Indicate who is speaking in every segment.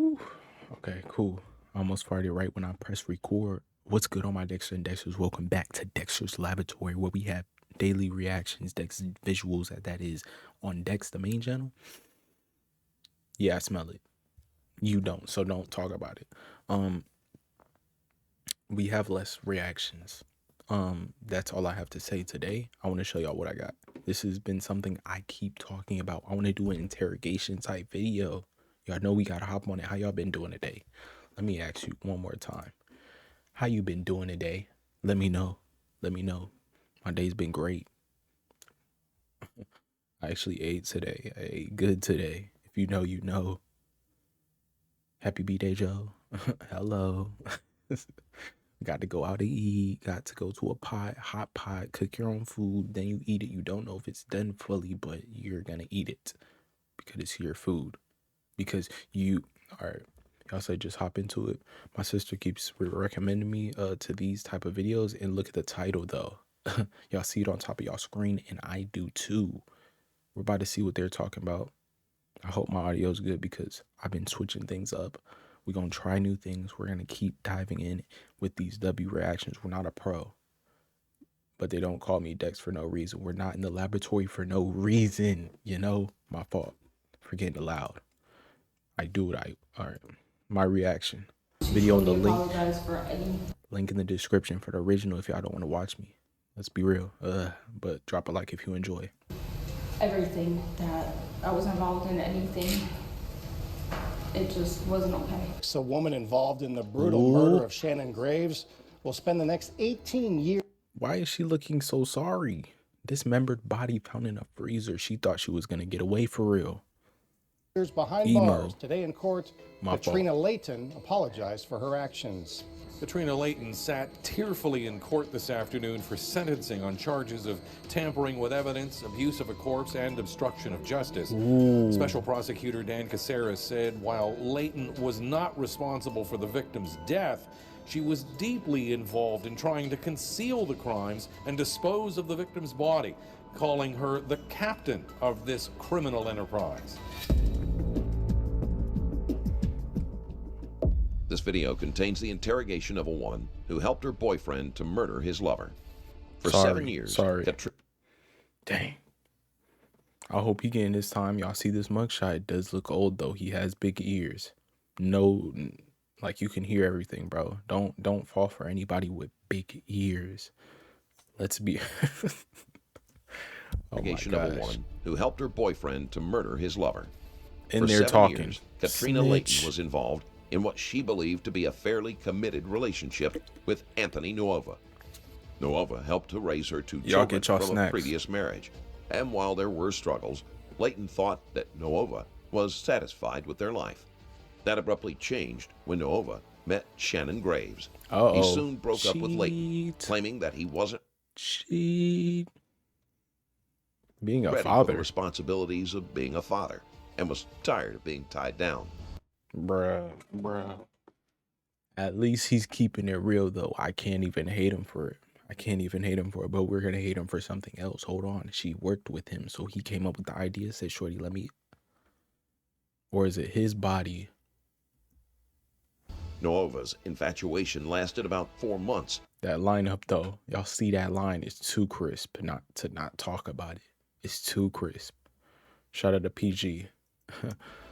Speaker 1: Whew. Okay, cool. I almost fired it right when I pressed record. What's good on my Dexter and Dexters? Welcome back to Dexter's Laboratory, where we have daily reactions, Dex visuals that is on Dex, the main channel. Yeah, I smell it. You don't, so don't talk about it. Um, we have less reactions. That's all I have to say today. I want to show y'all what I got. This has been something I keep talking about. I want to do an interrogation type video. Y'all know we gotta hop on it. How y'all been doing today? Let me ask you one more time. How you been doing today? Let me know. Let me know. My day's been great. I actually ate today. I ate good today. If you know, you know. Happy B-Day, Joe. Hello. Got to go out to eat. Got to go to a hot pot, cook your own food. Then you eat it. You don't know if it's done fully, but you're going to eat it because it's your food. Because you are, y'all say just hop into it. My sister keeps recommending me to these type of videos, and look at the title though. Y'all see it on top of y'all screen, and I do too. We're about to see what they're talking about. I hope my audio is good because I've been switching things up. We're going to try new things. We're going to keep diving in with these W reactions. We're not a pro, but they don't call me Dex for no reason. We're not in the laboratory for no reason. You know, my fault for getting loud. I do what all right. My reaction. Video in the link in the description for the original if y'all don't want to watch me. Let's be real. But drop a like if you enjoy.
Speaker 2: Everything that I was involved in, anything, it just wasn't okay.
Speaker 3: A woman involved in the brutal murder of Shannon Graves will spend the next 18 years.
Speaker 1: Why is she looking so sorry? Dismembered body found in a freezer. She thought she was gonna get away for real.
Speaker 3: Behind bars. Today in court, Katrina Layton apologized for her actions.
Speaker 4: Katrina Layton sat tearfully in court this afternoon for sentencing on charges of tampering with evidence, abuse of a corpse, and obstruction of justice.
Speaker 1: Ooh.
Speaker 4: Special prosecutor Dan Caceres said while Layton was not responsible for the victim's death, she was deeply involved in trying to conceal the crimes and dispose of the victim's body, calling her the captain of this criminal enterprise.
Speaker 5: This video contains the interrogation of a woman who helped her boyfriend to murder his lover. For 7 years.
Speaker 1: Dang. I hope he getting his time. Y'all see this mugshot. It does look old though. He has big ears. No, like you can hear everything, bro. Don't fall for anybody with big ears. Let's be
Speaker 5: Interrogation of a woman who helped her boyfriend to murder his lover.
Speaker 1: And they're talking.
Speaker 5: Years, Katrina Layton was involved in what she believed to be a fairly committed relationship with Anthony Nuova. Nuova helped to raise her two children from a previous marriage. And while there were struggles, Layton thought that Nuova was satisfied with their life. That abruptly changed when Nuova met Shannon Graves. He soon broke up with Layton, claiming that he wasn't
Speaker 1: being a
Speaker 5: ready
Speaker 1: father
Speaker 5: for the responsibilities of being a father and was tired of being tied down.
Speaker 1: Bruh. At least he's keeping it real though. I can't even hate him for it. But we're gonna hate him for something else. Hold on. She worked with him, so he came up with the idea, said, Shorty, let me. Or is it his body?
Speaker 5: Nuova's infatuation lasted about 4 months.
Speaker 1: That lineup though, y'all see that line is too crisp not to not talk about it. It's too crisp. Shout out to PG.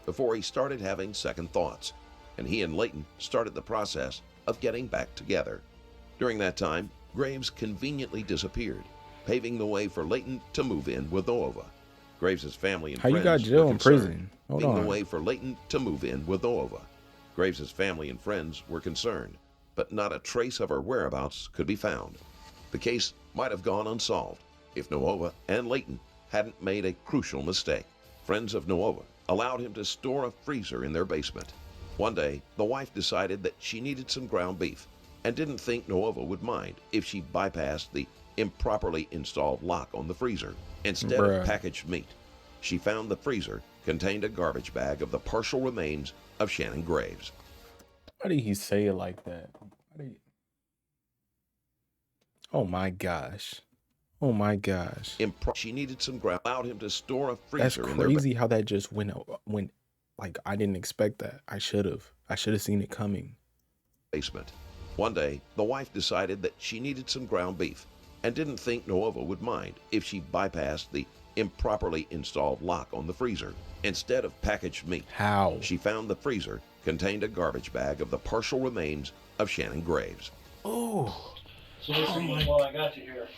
Speaker 5: Before he started having second thoughts, and he and Layton started the process of getting back together. During that time, Graves conveniently disappeared, paving the way for Layton to move in with Nuova. Graves' family and friends
Speaker 1: you got jail and prison? Hold on.
Speaker 5: Paving the way for Layton to move in with Nuova. Graves' family and friends were concerned, but not a trace of her whereabouts could be found. The case might have gone unsolved if Nuova and Layton hadn't made a crucial mistake. Friends of Nuova allowed him to store a freezer in their basement. One day, the wife decided that she needed some ground beef and didn't think Nuova would mind if she bypassed the improperly installed lock on the freezer. Instead of packaged meat, she found the freezer contained a garbage bag of the partial remains of Shannon Graves.
Speaker 1: Why did he say it like that? Oh my gosh. Oh my gosh.
Speaker 5: She needed some ground, allowed him to store a freezer.
Speaker 1: That's crazy how that just went Like, I didn't expect that. I should have seen it coming.
Speaker 5: Basement. One day, the wife decided that she needed some ground beef and didn't think Noova would mind if she bypassed the improperly installed lock on the freezer. Instead of packaged meat,
Speaker 1: How?
Speaker 5: she found the freezer contained a garbage bag of the partial remains of Shannon Graves.
Speaker 1: Oh.
Speaker 6: So while I got you here,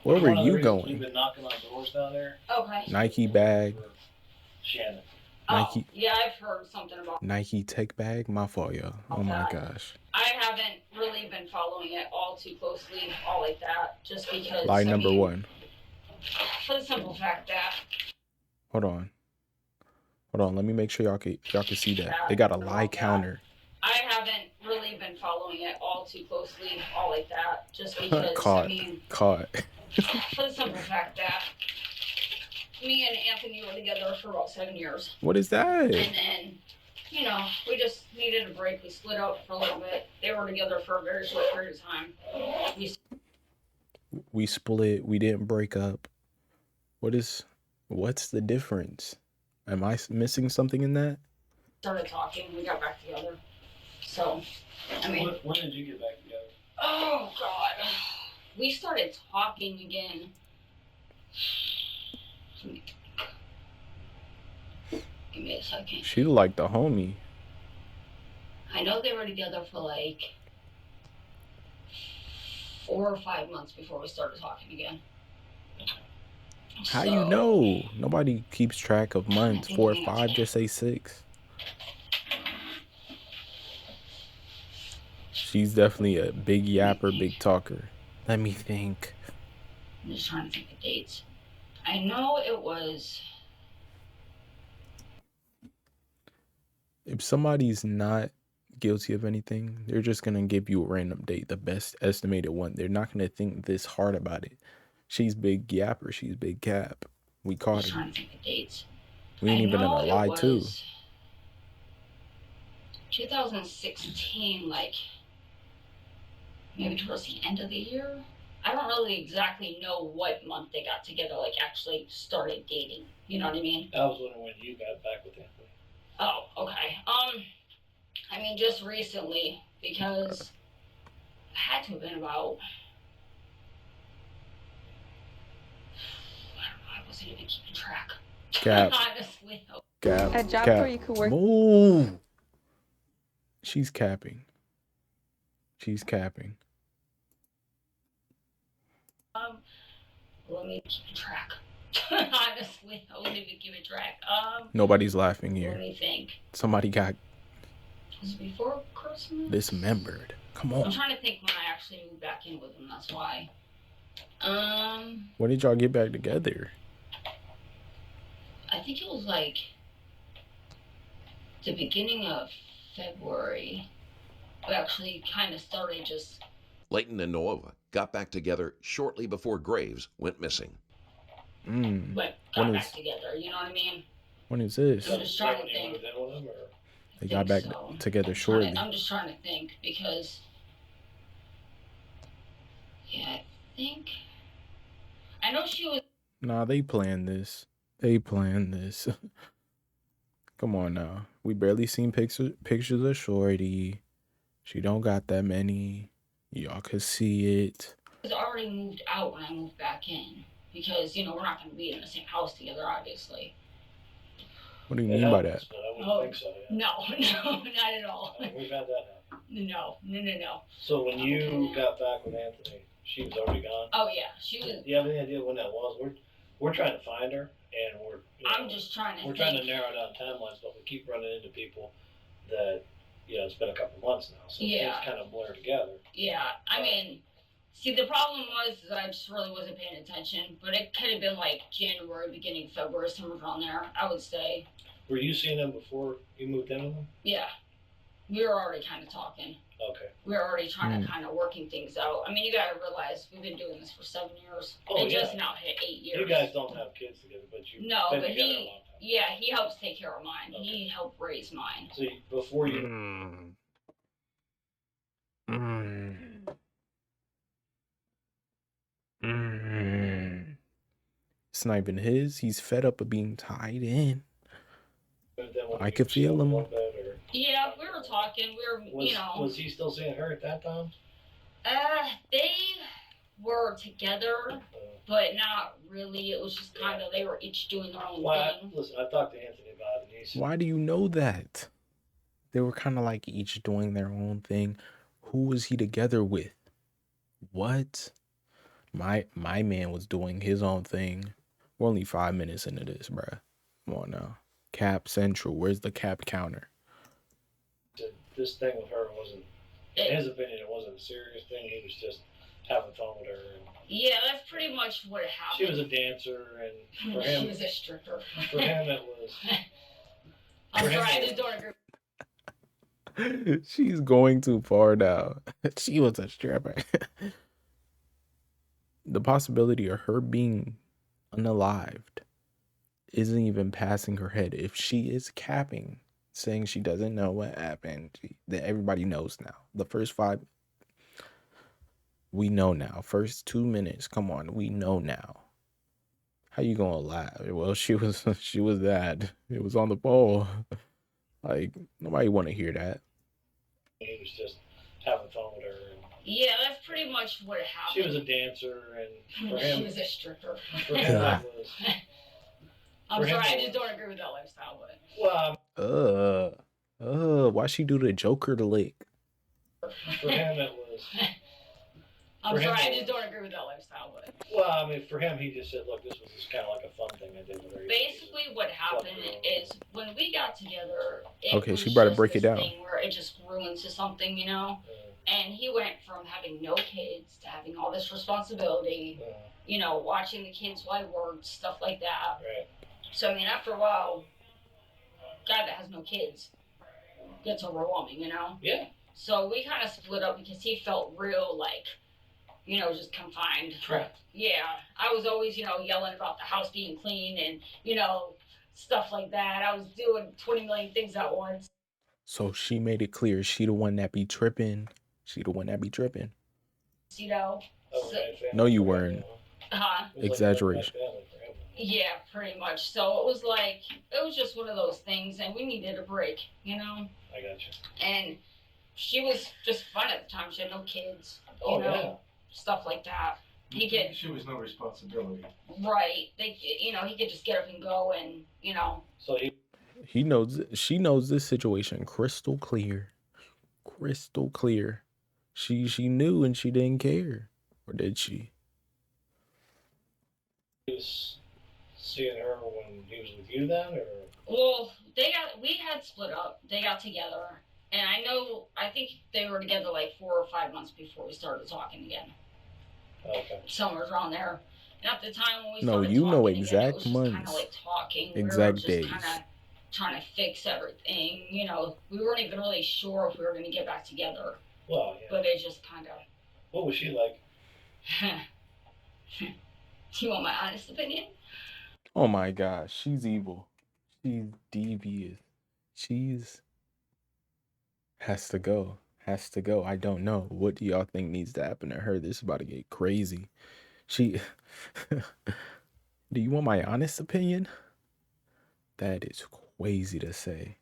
Speaker 1: Where were you
Speaker 6: we've
Speaker 1: going?
Speaker 6: been knocking on doors down there.
Speaker 2: Okay.
Speaker 1: Nike bag.
Speaker 6: Shannon.
Speaker 1: Nike.
Speaker 2: Oh, yeah, I've heard something about
Speaker 1: Nike tech bag. My fault, y'all. Oh my
Speaker 2: that.
Speaker 1: gosh.
Speaker 2: I haven't really been following it all too closely, all like that, just because.
Speaker 1: Lie number one.
Speaker 2: For the simple fact that.
Speaker 1: Hold on. Let me make sure y'all can see that. They got a lie counter.
Speaker 2: I haven't really been following it all too closely, all like that, just because.
Speaker 1: Caught.
Speaker 2: For the simple fact that me and Anthony were together for about 7 years.
Speaker 1: What is that?
Speaker 2: And then, we just needed a break. We split up for a little bit. They were together for a very short period of time.
Speaker 1: We split. We didn't break up. What's the difference? Am I missing something in that?
Speaker 2: Started talking. We got back together. So,
Speaker 6: When did you get back together?
Speaker 2: Oh, God. We started talking again. Give me a second.
Speaker 1: She like the homie.
Speaker 2: I know they were together for like 4 or 5 months before we started talking again.
Speaker 1: How you know? Nobody keeps track of months. 4 or 5, just say 6. She's definitely a big yapper, big talker. Let me think.
Speaker 2: I'm just trying to think of dates. I know it was.
Speaker 1: If somebody's not guilty of anything, they're just gonna give you a random date, the best estimated one. They're not gonna think this hard about it. She's big yapper. She's big cap. We caught her.
Speaker 2: Trying to think of dates.
Speaker 1: We ain't even in a lie too.
Speaker 2: 2016, like maybe towards the end of the year. I don't really exactly know what month they got together, like actually started dating. You know what I mean?
Speaker 6: I was wondering when you got back with Anthony.
Speaker 2: Oh, okay. Just recently, because it had to have been about. I wasn't even keeping track.
Speaker 1: Cap.
Speaker 2: Honestly.
Speaker 1: Cap.
Speaker 7: A job
Speaker 1: cap.
Speaker 7: where you could work.
Speaker 1: Move. She's capping. She's capping.
Speaker 2: Let me keep track. Honestly, I wouldn't even keep track.
Speaker 1: Nobody's laughing here.
Speaker 2: Let me think.
Speaker 1: Somebody got.
Speaker 2: Was it before Christmas?
Speaker 1: Dismembered. Come on.
Speaker 2: I'm trying to think when I actually moved back in with him. That's why.
Speaker 1: When did y'all get back together?
Speaker 2: I think it was like the beginning of February. We actually kind of started just.
Speaker 5: Leighton and Noova got back together shortly before Graves went missing.
Speaker 2: Got back together, you know what I mean?
Speaker 1: When is this?
Speaker 2: I'm just trying to think.
Speaker 1: They got back together shortly.
Speaker 2: I'm just trying to think because. Yeah, I think. I know she was.
Speaker 1: Nah, they planned this. They planned this. Come on now. We barely seen pictures of Shorty. She don't got that many. Y'all could see it.
Speaker 2: I was already moved out when I moved back in. Because, we're not going to be in the same house together, obviously.
Speaker 1: What do you mean by that?
Speaker 6: I wouldn't think so, yeah.
Speaker 2: No, not at all.
Speaker 6: We've had that happen.
Speaker 2: No.
Speaker 6: So when you got back with Anthony, she was already gone?
Speaker 2: Oh, yeah. She was.
Speaker 6: Do you have any idea when that was? We're trying to find her, and
Speaker 2: I'm just trying to.
Speaker 6: We're trying to narrow down timelines, but we keep running into people that it's been a couple months now, so things kind of blur together.
Speaker 2: Yeah, see, the problem was that I just really wasn't paying attention, but it could have been like January, beginning February, somewhere around there, I would say.
Speaker 6: Were you seeing them before you moved in with them?
Speaker 2: Yeah, we were already kind of talking.
Speaker 6: Okay.
Speaker 2: We were already trying to kind of working things out. You gotta realize we've been doing this for 7 years.
Speaker 6: Oh,
Speaker 2: just now hit 8 years.
Speaker 6: You guys don't have kids together, but you.
Speaker 2: No, but he helps take care of mine. Okay. He helped raise mine.
Speaker 6: So before you.
Speaker 1: It's not even his. He's fed up of being tied in.
Speaker 6: To
Speaker 1: I could feel him.
Speaker 2: Yeah, we were talking.
Speaker 6: Was he still seeing her at that time?
Speaker 2: They were together, but not really. It was just kind of, they were each doing their own thing.
Speaker 6: Listen, I talked to Anthony about it. And he said,
Speaker 1: why do you know that? They were kind of like each doing their own thing. Who was he together with? What? My man was doing his own thing. We're only 5 minutes into this, bruh. Come on now. Cap Central. Where's the cap counter?
Speaker 6: This thing with her wasn't, in his opinion, it wasn't a serious thing. He was just having fun with her. And
Speaker 2: yeah, that's pretty much what happened.
Speaker 6: She was a dancer, and for him,
Speaker 2: she was a stripper.
Speaker 6: For him, it was.
Speaker 2: I'm sorry, I just don't agree.
Speaker 1: She's going too far now. She was a stripper. The possibility of her being unalived isn't even passing her head. If she is capping, saying she doesn't know what happened, then everybody knows now. The first 5, we know now. First 2 minutes, come on, we know now. How you gonna lie? Well, she was that. It was on the poll. Like, nobody want to hear that.
Speaker 6: He was just having fun with her. And
Speaker 2: yeah, that's pretty much what happened.
Speaker 6: She was a dancer, and for him,
Speaker 2: she was a stripper.
Speaker 6: For him, it was.
Speaker 2: I'm sorry, I just don't agree with that lifestyle, but.
Speaker 1: Why she do the Joker lick?
Speaker 6: For him, it was.
Speaker 2: I'm sorry, I just don't agree with that lifestyle, but.
Speaker 6: Well, I mean, for him, he just said, "Look, this was just kind of like a fun thing I did with her."
Speaker 2: Basically, what happened is when we got together,
Speaker 1: okay, she better break it down.
Speaker 2: Thing where it just grew into something, you know. And he went from having no kids to having all this responsibility, you know, watching the kids while I worked, stuff like that.
Speaker 6: Right.
Speaker 2: So, I mean, after a while, guy that has no kids gets overwhelming, you know?
Speaker 6: Yeah.
Speaker 2: So we kind of split up because he felt real, like, you know, just confined.
Speaker 6: Trapped.
Speaker 2: Yeah. I was always, you know, yelling about the house being clean and, you know, stuff like that. I was doing 20 million things at once.
Speaker 1: So she made it clear she the one that be tripping. She the one that be tripping.
Speaker 2: You know?
Speaker 1: No, you weren't. Exaggeration.
Speaker 2: Yeah, pretty much. So it was just one of those things, and we needed a break, you know?
Speaker 6: I got you.
Speaker 2: And she was just fun at the time. She had no kids, you know, stuff like that.
Speaker 7: She was no responsibility.
Speaker 2: Right. You know, he could just get up and go, and, you know.
Speaker 6: So
Speaker 1: she knows this situation crystal clear. Crystal clear. She knew and she didn't care. Or did she?
Speaker 6: He was seeing her when he was with you then, or?
Speaker 2: Well, we had split up. They got together. And I think they were together like 4 or 5 months before we started talking again.
Speaker 6: Okay.
Speaker 2: Somewhere around there. And at the time when we started
Speaker 1: talking again, it was
Speaker 2: just
Speaker 1: months.
Speaker 2: Kind of like talking.
Speaker 1: Exact
Speaker 2: we were
Speaker 1: days.
Speaker 2: Kind of trying to fix everything. You know, we weren't even really sure if we were going to get back together.
Speaker 6: Well, yeah.
Speaker 2: But it just kind of.
Speaker 6: What was she like?
Speaker 2: You want my honest opinion?
Speaker 1: Oh my gosh, she's evil. She's devious. Has to go. I don't know. What do y'all think needs to happen to her? This is about to get crazy. Do you want my honest opinion? That is crazy to say.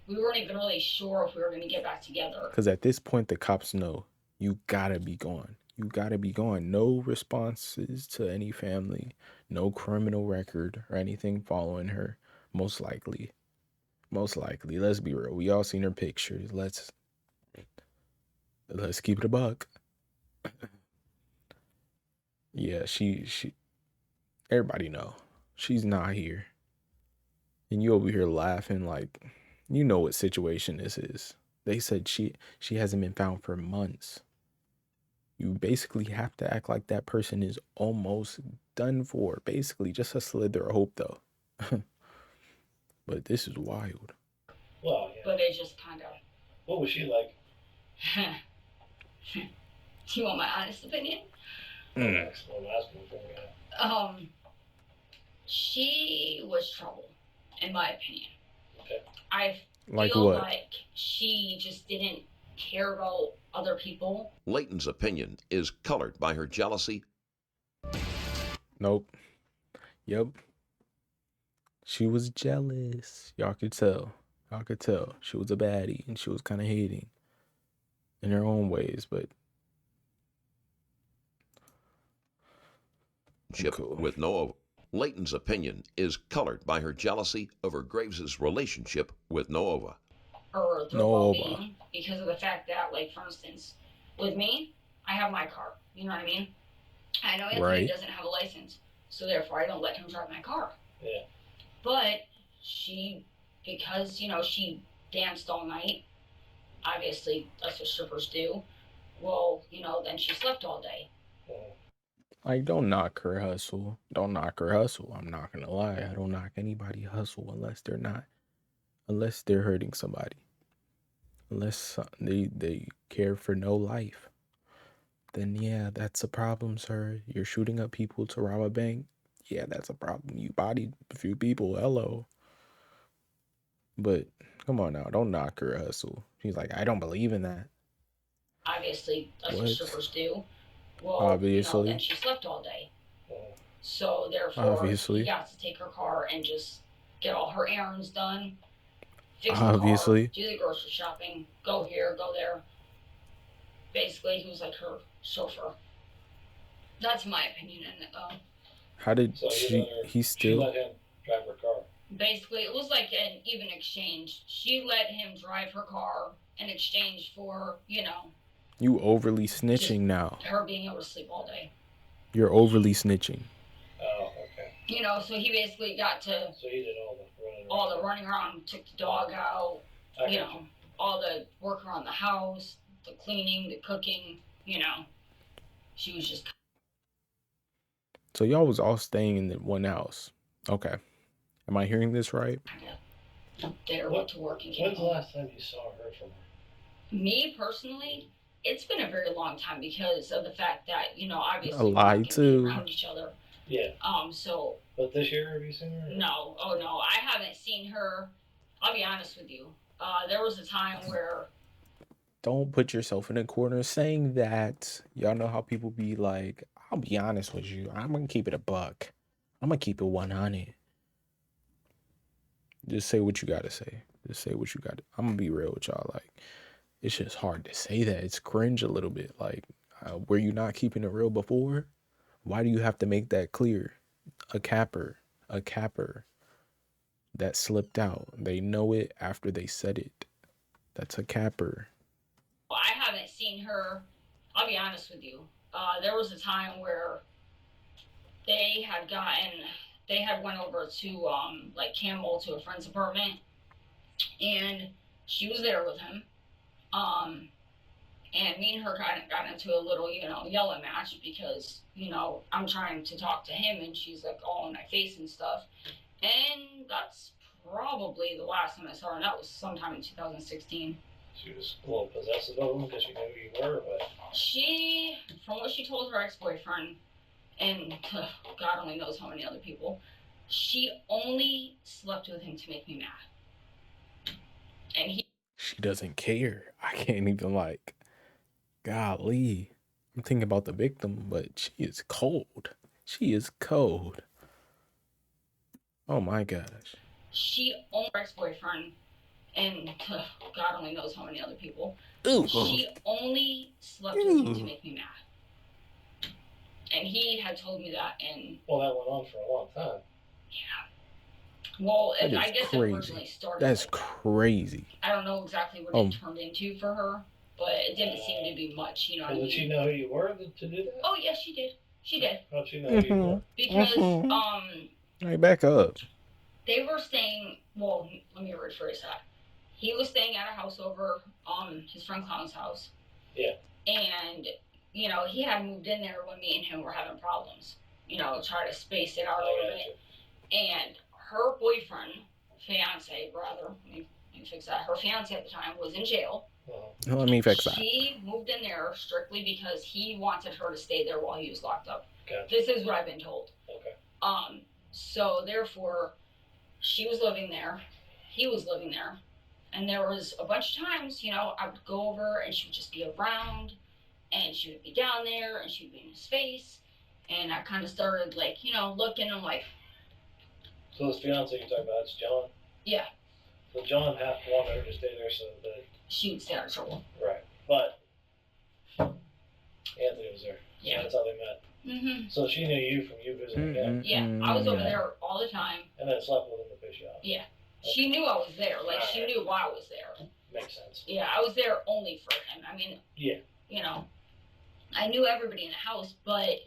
Speaker 2: We weren't even really sure if we were going to get back together.
Speaker 1: Because at this point, the cops know you gotta be gone. You gotta be gone. No responses to any family, no criminal record or anything following her. Most likely. Let's be real. We all seen her pictures. Let's keep it a buck. Yeah, she everybody know she's not here. And you over here laughing like you know what situation this is. They said she hasn't been found for months. You basically have to act like that person is almost done for. Basically, just a slither of hope, though. But this is wild.
Speaker 6: Well, yeah.
Speaker 2: But it just kind of.
Speaker 6: What was she like?
Speaker 2: You want my honest opinion? She was trouble, in my opinion.
Speaker 6: Okay.
Speaker 2: I
Speaker 1: like
Speaker 2: feel
Speaker 1: what?
Speaker 2: like she just didn't care about other people.
Speaker 5: Layton's opinion is colored by her jealousy.
Speaker 1: Nope. Yep. She was jealous. Y'all could tell. I could tell she was a baddie and she was kind of hating in her own ways, but cool.
Speaker 5: With Noah, Layton's opinion is colored by her jealousy over Graves' relationship with Noah.
Speaker 2: Or their well-being, because of the fact that, like, for instance, with me, I have my car. You know what I mean? I know Anthony doesn't have a license, so therefore I don't let him drive my car.
Speaker 6: Yeah.
Speaker 2: But she, because, you know, she danced all night, obviously that's what strippers do, well, you know, then she slept all day.
Speaker 1: Like, don't knock her hustle. Don't knock her hustle. I'm not gonna lie. I don't knock anybody hustle unless they're hurting somebody. Unless they care for no life. Then yeah, that's a problem, sir. You're shooting up people to rob a bank. Yeah, that's a problem. You bodied a few people. Hello. But come on now, don't knock her hustle. She's like, I don't believe in that.
Speaker 2: Obviously, that's what strippers do. Well,
Speaker 1: obviously.
Speaker 2: You know, then she slept all day. So therefore, he got to take her car and just get all her errands done. Fix the car, do the grocery shopping, go here, go there. Basically, he was like her chauffeur. That's my opinion in it, though.
Speaker 1: How did
Speaker 6: she let him drive her car?
Speaker 2: Basically, it was like an even exchange. She let him drive her car in exchange for, you know.
Speaker 1: You overly snitching now.
Speaker 2: Her being able to sleep all day.
Speaker 1: You're overly snitching.
Speaker 6: Oh, okay.
Speaker 2: You know, so he basically got to.
Speaker 6: So he did all the
Speaker 2: running around, took the dog out, you know, all the work around the house, the cleaning, the cooking, you know. She was just.
Speaker 1: So y'all was all staying in the one house. Okay. Am I hearing this right?
Speaker 2: There went to work and came
Speaker 6: When's the last time you saw her from her?
Speaker 2: Me, personally, it's been a very long time because of the fact that, you know, obviously
Speaker 1: a lie too.
Speaker 2: Around each other.
Speaker 6: Yeah.
Speaker 2: So.
Speaker 6: But this year, have you seen her?
Speaker 2: No. Oh, no. I haven't seen her. I'll be honest with you. There was a time where.
Speaker 1: Don't put yourself in a corner saying that. Y'all know how people be like, I'll be honest with you. I'm going to keep it a buck. I'm going to keep it 100. Just say what you got to say. Just say what you got to. I'm going to be real with y'all. Like, it's just hard to say that. It's cringe a little bit. Like, were you not keeping it real before? Why do you have to make that clear? A capper that slipped out. They know it after they said it. That's a capper.
Speaker 2: Well, I haven't seen her. I'll be honest with you. There was a time where they had went over to like Campbell to a friend's apartment, and she was there with him. And me and her kind of got into a little, you know, yelling match because, you know, I'm trying to talk to him and she's like all in my face and stuff. And that's probably the last time I saw her, and that was sometime in 2016.
Speaker 6: She was a little possessive of him because she knew who you were, but...
Speaker 2: She, from what she told her ex-boyfriend, and God only knows how many other people, she only slept with him to make me mad. And
Speaker 1: she doesn't care. I can't even, like, golly. I'm thinking about the victim, but she is cold. She is cold. Oh my gosh.
Speaker 2: She only her ex-boyfriend, and God only knows how many other people.
Speaker 1: Ooh.
Speaker 2: She only slept with him to make me mad. And he had told me that, and...
Speaker 6: Well, that went on for a long time.
Speaker 2: Yeah. Well, I guess
Speaker 1: crazy.
Speaker 2: It originally started.
Speaker 1: That's
Speaker 2: like
Speaker 1: crazy.
Speaker 2: I don't know exactly what it turned into for her, but it didn't seem to be much, you know what I mean?
Speaker 6: Did she know who you were to do that?
Speaker 2: Oh, yes, she did. She did.
Speaker 6: How'd she know who you were?
Speaker 2: Because,
Speaker 1: Hey, back up.
Speaker 2: They were staying, well, let me rephrase that. He was staying at a house over his friend Clown's house.
Speaker 6: Yeah.
Speaker 2: And, you know, he had moved in there when me and him were having problems. You know, try to space it out a little bit. And her boyfriend, fiance, rather, let me fix that. Her fiance at the time was in jail.
Speaker 1: Let me fix that.
Speaker 2: She moved in there strictly because he wanted her to stay there while he was locked up.
Speaker 6: Gotcha.
Speaker 2: This is what I've been told.
Speaker 6: Okay.
Speaker 2: So therefore, she was living there. He was living there. And there was a bunch of times, you know, I would go over and she would just be around and she would be down there and she would be in his face. And I kind of started, like, you know, looking. I'm like...
Speaker 6: So this fiance you're talking about, it's John?
Speaker 2: Yeah.
Speaker 6: So John half wanted her to stay there so that
Speaker 2: she would stay out of trouble.
Speaker 6: Right. But Anthony was there.
Speaker 2: Yeah.
Speaker 6: So that's how they met.
Speaker 2: Mm-hmm.
Speaker 6: So she knew you from you visiting him.
Speaker 2: Yeah, I was over there all the time.
Speaker 6: And then slept with him to fish out.
Speaker 2: Yeah. She knew I was there. Like, she knew why I was there.
Speaker 6: Makes sense.
Speaker 2: Yeah, I was there only for him. I mean,
Speaker 6: yeah.
Speaker 2: You know, I knew everybody in the house, but,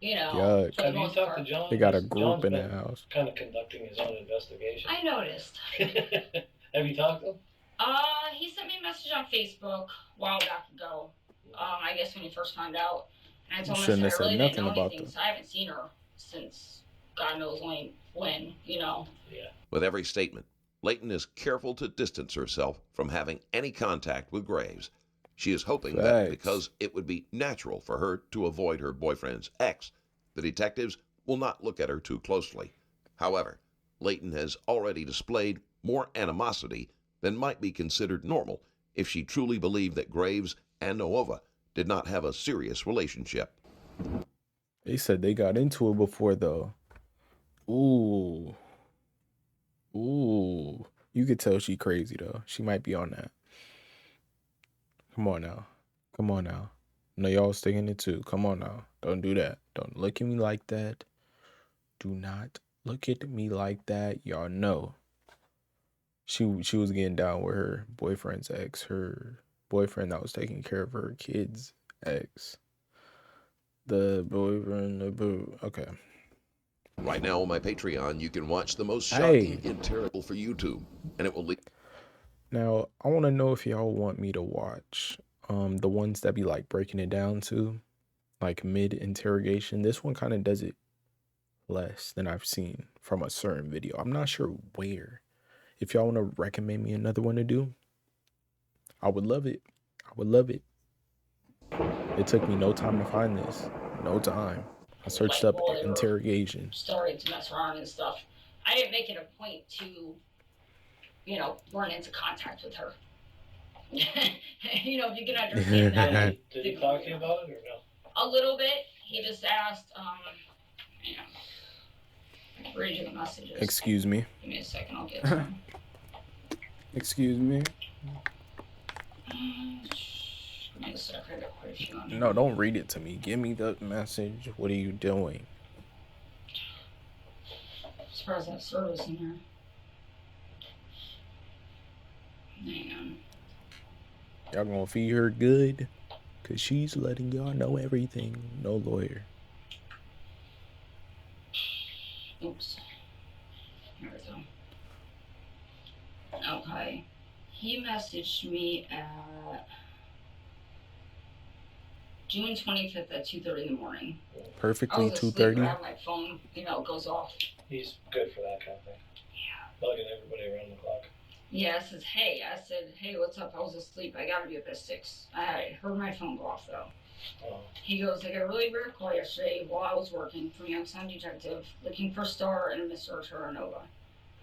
Speaker 2: you know.
Speaker 1: Yuck.
Speaker 6: Have you talked to John?
Speaker 1: They got a group
Speaker 6: John's
Speaker 1: in
Speaker 6: been
Speaker 1: the house.
Speaker 6: kind of conducting his own investigation.
Speaker 2: I noticed.
Speaker 6: Have you talked to him?
Speaker 2: He sent me a message on Facebook a while back ago. I guess when he first found out. And I told him, I really didn't know anything, so I haven't seen her since God knows when, you know.
Speaker 6: Yeah.
Speaker 5: With every statement, Layton is careful to distance herself from having any contact with Graves. She is hoping that because it would be natural for her to avoid her boyfriend's ex, the detectives will not look at her too closely. However, Layton has already displayed more animosity than might be considered normal if she truly believed that Graves and Nuova did not have a serious relationship.
Speaker 1: They said they got into it before, though. Ooh. Ooh. You could tell she crazy, though. She might be on that. Come on now. Come on now. No, y'all sticking it too. Come on now. Don't do that. Don't look at me like that. Do not look at me like that. Y'all know. She was getting down with her boyfriend's ex. Her boyfriend that was taking care of her kids' ex. The boyfriend, okay.
Speaker 5: Right now on my Patreon, you can watch the most shocking interrogable for YouTube, and it will lead.
Speaker 1: Now, I want to know if y'all want me to watch the ones that be like breaking it down to, like mid-interrogation. This one kind of does it less than I've seen from a certain video. I'm not sure where. If y'all want to recommend me another one to do, I would love it. I would love it. It took me no time to find this. No time. I searched up interrogation.
Speaker 2: Started to mess around and stuff. I didn't make it a point to, you know, run into contact with her. You know, if you can understand that.
Speaker 6: Did he talk to you about it or no?
Speaker 2: A little bit. He just asked, you know, I can read you the messages.
Speaker 1: Excuse me.
Speaker 2: Give me a second, I'll get to them.
Speaker 1: Excuse me.
Speaker 2: Give me a sec, I got quite a few on here.
Speaker 1: No, don't read it to me. Give me the message. What are you doing?
Speaker 2: Surprised I have service in here. Hang on.
Speaker 1: Y'all gonna feed her good? Cause she's letting y'all know everything. No lawyer.
Speaker 2: Oops. Here we go. Okay. He messaged me at June 25th at 2:30 in the morning.
Speaker 1: Perfectly
Speaker 2: 2:30. I have my phone, you know, it goes off.
Speaker 6: He's good for that kind of thing.
Speaker 2: Yeah.
Speaker 6: Bugging everybody around the clock.
Speaker 2: Yeah, I said, hey, what's up? I was asleep. I gotta be up at 6. I heard my phone go off, though.
Speaker 6: Oh.
Speaker 2: He goes, I got a really weird call yesterday while I was working from Youngstown Detective, looking for Star and Mr. Terranova.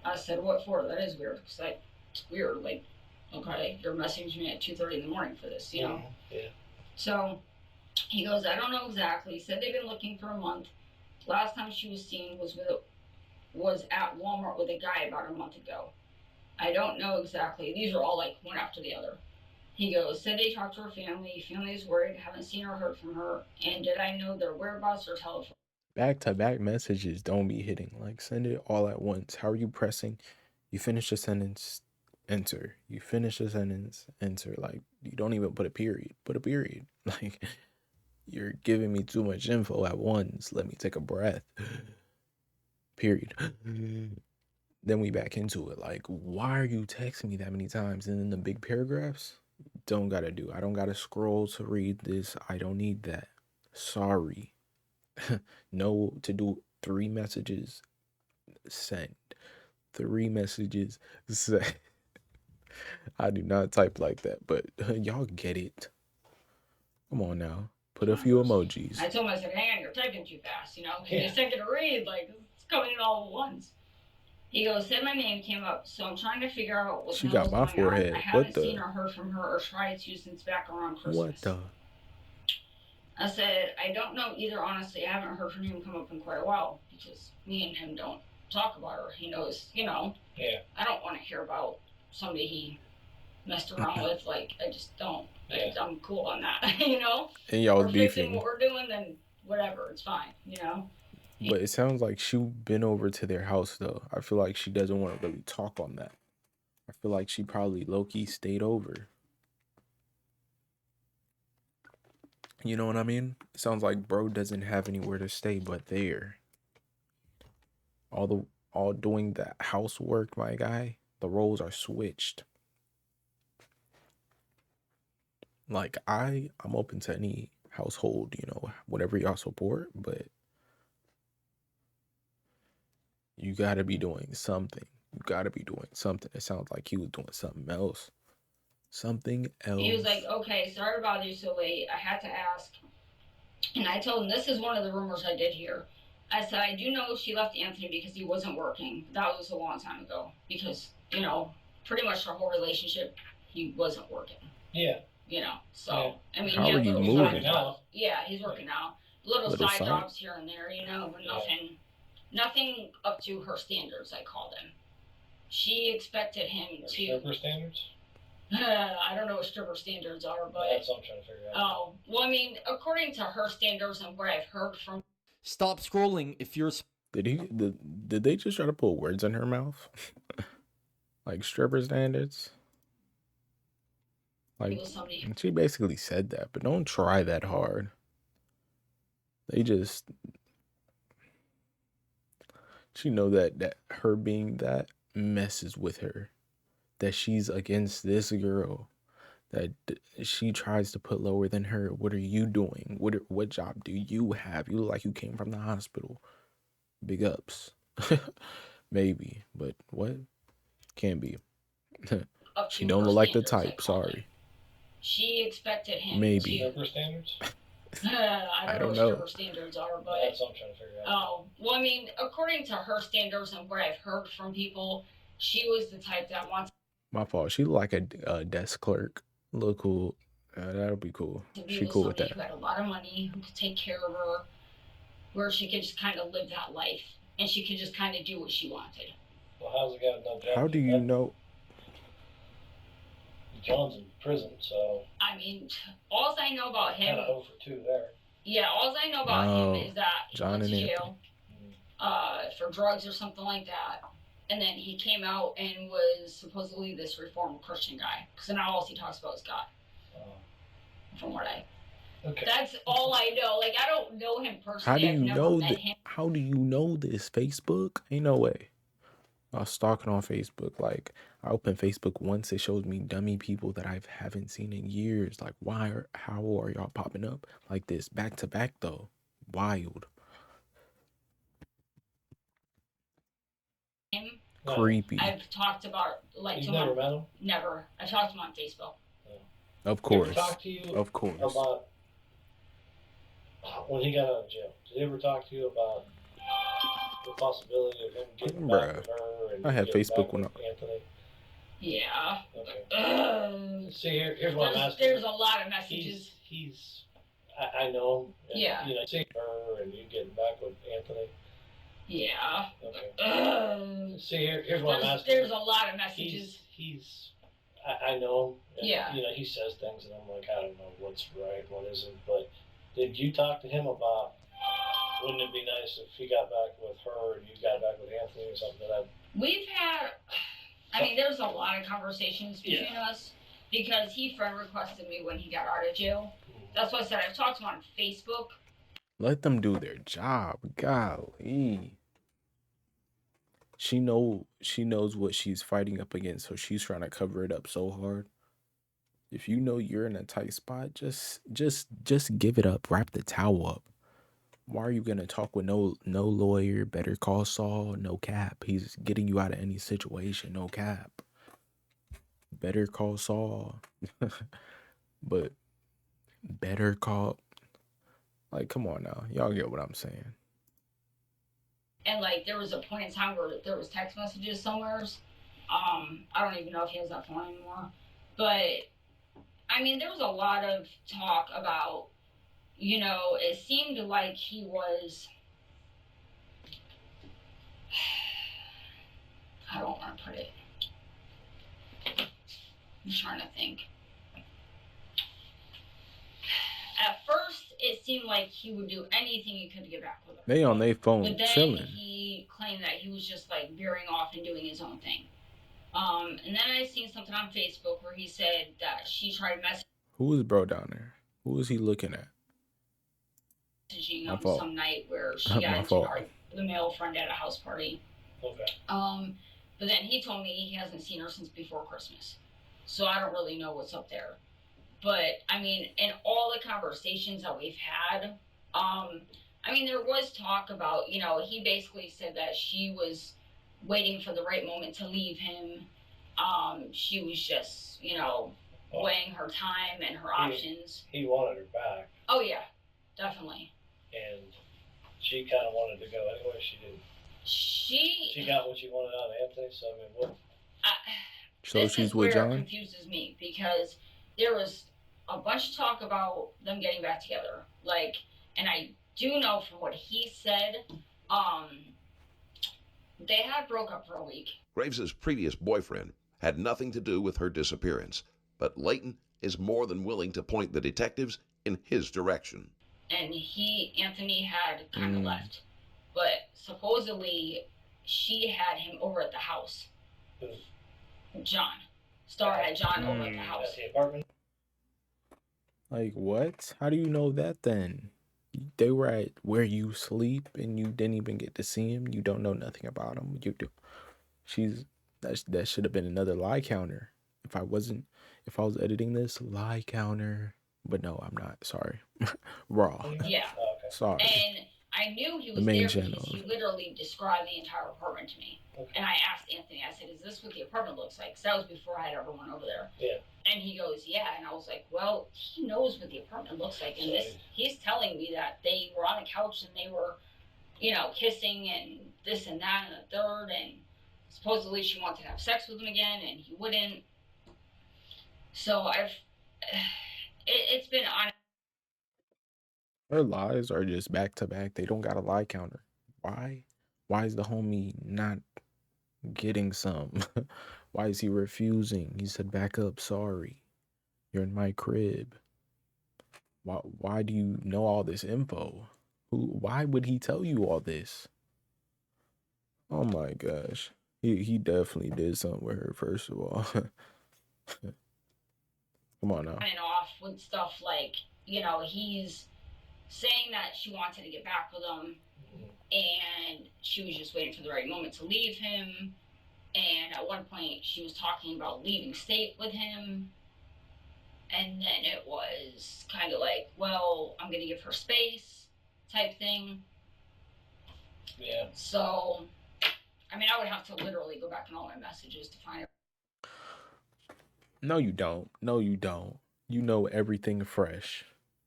Speaker 2: I said, what for? That is weird. Because it's weird. Like, okay, you're messaging me at 2:30 in the morning for this, you know?
Speaker 6: Yeah.
Speaker 2: So he goes, I don't know exactly. He said they've been looking for a month. Last time she was seen was at Walmart with a guy about a month ago. I don't know exactly. These are all like one after the other. He goes, said they talked to her family. Family is worried. Haven't seen or heard from her. And did I know their whereabouts or telephone?
Speaker 1: Back-to-back messages don't be hitting. Like, send it all at once. How are you pressing? You finish the sentence, enter. You finish the sentence, enter. Like, you don't even put a period. Put a period. Like, you're giving me too much info at once. Let me take a breath. Period. Then we back into it. Like, why are you texting me that many times? And then the big paragraphs, don't gotta do. I don't gotta scroll to read this. I don't need that. Sorry. No, to do 3 messages, send. 3 messages, send. I do not type like that, but y'all get it. Come on now. Put a few emojis.
Speaker 2: I told him, I said, hang on, you're typing too fast, you know? Give me a second to read. Like, it's coming in all at once. He goes, said my name came up, so I'm trying to figure out what's going on.
Speaker 1: She got my forehead.
Speaker 2: I haven't seen or heard from her or tried to since back around Christmas.
Speaker 1: What the?
Speaker 2: I said, I don't know either, honestly. I haven't heard her name come up in quite a while because me and him don't talk about her. He knows, you know.
Speaker 6: Yeah.
Speaker 2: I don't want to hear about somebody he messed around with. Like, I just don't.
Speaker 6: Yeah.
Speaker 2: I'm cool on that, you know?
Speaker 1: And y'all
Speaker 2: We're fixing
Speaker 1: beefing.
Speaker 2: what we're doing, then whatever, it's fine, you know?
Speaker 1: But it sounds like she been over to their house, though. I feel like she doesn't want to really talk on that. I feel like she probably low-key stayed over. You know what I mean? It sounds like bro doesn't have anywhere to stay but there. All doing the housework, my guy. The roles are switched. Like I'm open to any household, you know, whatever y'all support, but you gotta be doing something. You gotta be doing something. It sounds like he was doing something else. Something else.
Speaker 2: He was like, okay, sorry to bother you so late. I had to ask. And I told him, this is one of the rumors I did hear. I said, I do know she left Anthony because he wasn't working. That was a long time ago. Because, you know, pretty much our whole relationship, he wasn't working.
Speaker 6: Yeah.
Speaker 2: You know, so,
Speaker 6: Yeah.
Speaker 2: I mean,
Speaker 1: How
Speaker 2: he
Speaker 1: are
Speaker 2: had
Speaker 1: you
Speaker 2: little
Speaker 1: moving?
Speaker 2: side jobs. Yeah, he's working now. Little side jobs here and there, you know, but nothing up to her standards, I called him. She expected him to...
Speaker 6: Stripper standards?
Speaker 2: I don't know what stripper standards are, but...
Speaker 6: That's what I'm trying to figure out.
Speaker 2: Oh, well, I mean, according to her standards and what I've heard from...
Speaker 8: Stop scrolling if you're...
Speaker 1: Did they just try to put words in her mouth? Like stripper standards? Like, she basically said that, but don't try that hard. She know that her being that messes with her. That she's against this girl. That she tries to put lower than her. What are you doing? What job do you have? You look like you came from the hospital. Big ups. Maybe, but what? Can't be. She don't look like the type. Sorry.
Speaker 2: She expected him
Speaker 1: Maybe.
Speaker 6: Stripper standards?
Speaker 2: I don't know what stripper standards are, but...
Speaker 6: That's what I'm trying to figure out.
Speaker 2: Oh, well, I mean, according to her standards and what I've heard from people, she was the type that wants...
Speaker 1: My fault. She look like a desk clerk. Look cool. That'll be cool. She cool with that.
Speaker 2: Who had a lot of money, who could take care of her, where she could just kind of live that life, and she could just kind of do what she wanted.
Speaker 6: Well, how's it got no job?
Speaker 1: How do you know?
Speaker 6: John's in prison, so...
Speaker 2: I mean, all I know about him...
Speaker 6: Kind of over 2 there.
Speaker 2: Yeah, all I know about him is that he went to jail for drugs or something like that. And then he came out and was supposedly this reformed Christian guy. Because now all he talks about is God. From what I... Okay. That's all I know. Like, I don't know him personally.
Speaker 1: How do you know that? How do you know this? Facebook? Ain't no way. I was stalking on Facebook. Like, I open Facebook once, it shows me dummy people that I haven't seen in years. Like, how are y'all popping up like this back to back though? Wild. Creepy.
Speaker 2: I've talked about, like,
Speaker 6: you've never met him?
Speaker 2: Never. I talked to him on Facebook.
Speaker 1: Of course.
Speaker 6: Did he ever talk to you
Speaker 1: of course.
Speaker 6: About when he got out of jail? Did he ever talk to you about the possibility of him getting back with her? And
Speaker 1: I had Facebook when
Speaker 6: Anthony?
Speaker 2: Yeah.
Speaker 6: Okay. See, here's what I'm asking.
Speaker 2: There's a lot of messages.
Speaker 6: I know him. And,
Speaker 2: yeah.
Speaker 6: You know, see her and you getting back with Anthony.
Speaker 2: Yeah.
Speaker 6: Okay. See, here's what I'm asking.
Speaker 2: There's a lot of messages.
Speaker 6: I know him. And,
Speaker 2: yeah.
Speaker 6: You know, he says things and I'm like, I don't know what's right, what isn't. But did you talk to him about, wouldn't it be nice if he got back with her and you got back with Anthony or something?
Speaker 2: We've had, I mean, there's a lot of conversations between us because he friend requested me when he got out of jail. That's why I said I've talked to him on Facebook.
Speaker 1: Let them do their job. Golly. She knows what she's fighting up against, so she's trying to cover it up so hard. If you know you're in a tight spot, just give it up. Wrap the towel up. Why are you gonna talk with no lawyer? Better call Saul. No cap. He's getting you out of any situation. No cap. Better call Saul. But better call. Like, come on now. Y'all get what I'm saying.
Speaker 2: And, like, there was a point in time where there was text messages somewhere. I don't even know if he has that phone anymore. But, I mean, there was a lot of talk about, you know, it seemed like he was... I don't want to put it. I'm trying to think. At first, it seemed like he would do anything he could to get back with her.
Speaker 1: They on their phone
Speaker 2: but then
Speaker 1: chilling.
Speaker 2: He claimed that he was just like veering off and doing his own thing. And then I seen something on Facebook where he said that she tried messaging.
Speaker 1: Who is bro down there? Who is he looking at?
Speaker 2: Him some night where she got into the male friend at a house party.
Speaker 6: Okay.
Speaker 2: But then he told me he hasn't seen her since before Christmas, so I don't really know what's up there. But I mean, in all the conversations that we've had, I mean, there was talk about, you know, he basically said that she was waiting for the right moment to leave him. She was just, you know, weighing her time and her options.
Speaker 6: He wanted her back.
Speaker 2: Oh yeah, definitely.
Speaker 6: And she kind of wanted to go anyway. She didn't. She got what she wanted out of Anthony. So I mean, what?
Speaker 1: So she's with John?
Speaker 2: It confuses me because there was a bunch of talk about them getting back together. Like, and I do know from what he said, they had broke up for a week.
Speaker 5: Graves's previous boyfriend had nothing to do with her disappearance, but Layton is more than willing to point the detectives in his direction.
Speaker 2: And Anthony had kind of left, but supposedly she had him over at the house. John. Star had John over at the house.
Speaker 6: At the apartment?
Speaker 1: Like, what? How do you know that then? They were at where you sleep and you didn't even get to see him. You don't know nothing about him. You do. That should have been another lie counter. If I was editing this, lie counter. But no, I'm not. Sorry. Raw.
Speaker 2: Yeah.
Speaker 1: Sorry.
Speaker 2: And I knew he was there because he literally described the entire apartment to me. Okay. And I asked Anthony, I said, is this what the apartment looks like? Because that was before I had ever went over there.
Speaker 6: Yeah.
Speaker 2: And he goes, yeah. And I was like, well, he knows what the apartment looks like. And he's telling me that they were on a couch and they were, you know, kissing and this and that and the third. And supposedly she wanted to have sex with him again and he wouldn't. So it's been on.
Speaker 1: Her lies are just back to back. They don't got a lie counter. Why? Why is the homie not getting some? Why is he refusing? He said, back up, sorry. You're in my crib. Why do you know all this info? Why would he tell you all this? Oh my gosh. He definitely did something with her, first of all. Come on now.
Speaker 2: And off with stuff like, you know, he's saying that she wanted to get back with him and she was just waiting for the right moment to leave him. And at one point she was talking about leaving state with him. And then it was kind of like, well, I'm going to give her space type thing.
Speaker 6: Yeah.
Speaker 2: So, I mean, I would have to literally go back in all my messages to find it.
Speaker 1: No, you don't. No, you don't. You know everything fresh.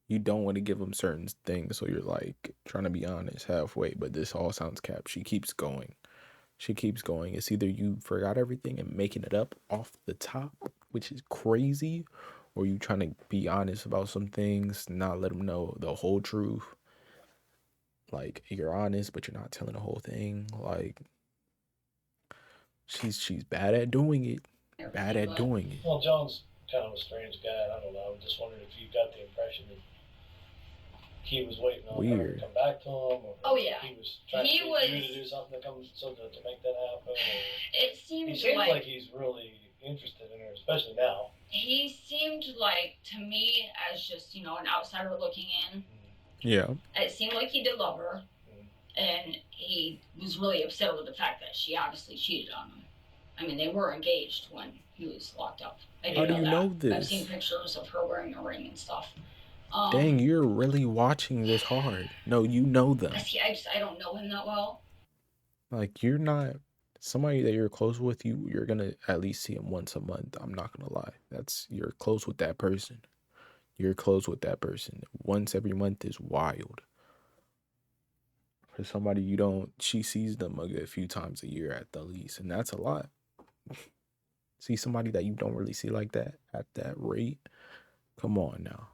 Speaker 1: You don't want to give them certain things, so you're like trying to be honest halfway, but this all sounds cap. She keeps going. She keeps going. It's either you forgot everything and making it up off the top, which is crazy, or you trying to be honest about some things, not let them know the whole truth. Like, you're honest, but you're not telling the whole thing. Like, she's bad at doing it. Bad at doing it.
Speaker 6: Well, John's kind of a strange guy. I don't know. I'm just wondering if you got the impression that he was waiting on her to come back to him, or he was trying to get you to do something to make that happen.
Speaker 2: It seems
Speaker 6: like he's really interested in her, especially now.
Speaker 2: He seemed like, to me, as just, you know, an outsider looking in.
Speaker 1: Yeah.
Speaker 2: It seemed like he did love her, and he was really upset with the fact that she obviously cheated on him. I mean, they were engaged when he was locked up.
Speaker 1: How do you know this?
Speaker 2: I've seen pictures of her wearing a ring and stuff.
Speaker 1: Dang, you're really watching this hard. No, you know them.
Speaker 2: See, I don't know him that well.
Speaker 1: Like, you're not somebody that you're close with. You're gonna at least see him once a month. I'm not gonna lie. You're close with that person. You're close with that person. Once every month is wild. For somebody she sees them a good few times a year at the least, and that's a lot. See somebody that you don't really see like that at that rate. Come on now.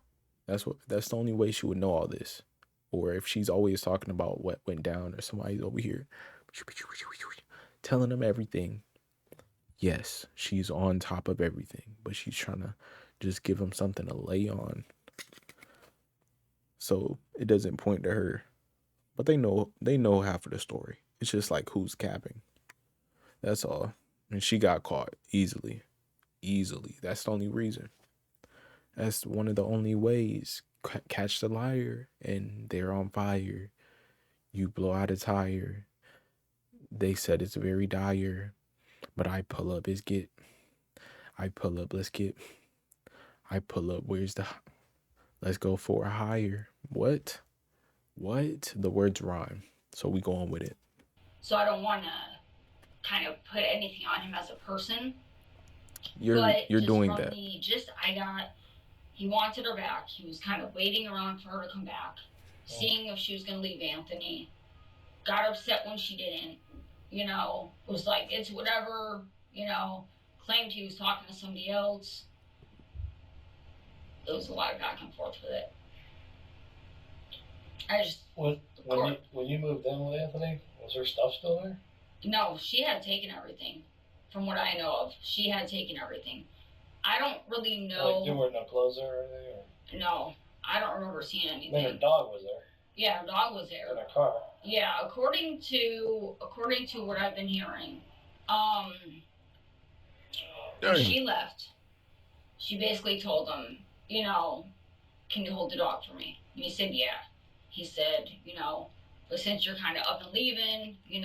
Speaker 1: That's the only way she would know all this. Or if she's always talking about what went down, or somebody's over here telling them everything. Yes, she's on top of everything, but she's trying to just give him something to lay on. So it doesn't point to her. But they know half of the story. It's just like who's capping. That's all. And she got caught easily. Easily. That's the only reason. That's one of the only ways. Catch the liar and they're on fire. You blow out a tire. They said it's very dire. But I pull up, let's get. I pull up, let's get. I pull up, let's go for a higher. What? The words rhyme. So we go on with it.
Speaker 2: So I don't want to kind of put anything on him as a person.
Speaker 1: You're doing that.
Speaker 2: He wanted her back. He was kind of waiting around for her to come back, seeing if she was going to leave Anthony. Got upset when she didn't. Was like, it's whatever, claimed he was talking to somebody else. There was a lot of back and forth with it.
Speaker 6: When you moved in with Anthony, was her stuff still there?
Speaker 2: No, she had taken everything. From what I know of, she had taken everything. I don't really know.
Speaker 6: Like, there were no clothes there or anything? Or?
Speaker 2: No, I don't remember seeing anything.
Speaker 6: I mean, her dog was there.
Speaker 2: Yeah, her dog was there.
Speaker 6: In her car.
Speaker 2: Yeah, according to what I've been hearing, when she left, she basically told him, can you hold the dog for me? And he said, yeah. He said, but since you're kind of up and leaving, can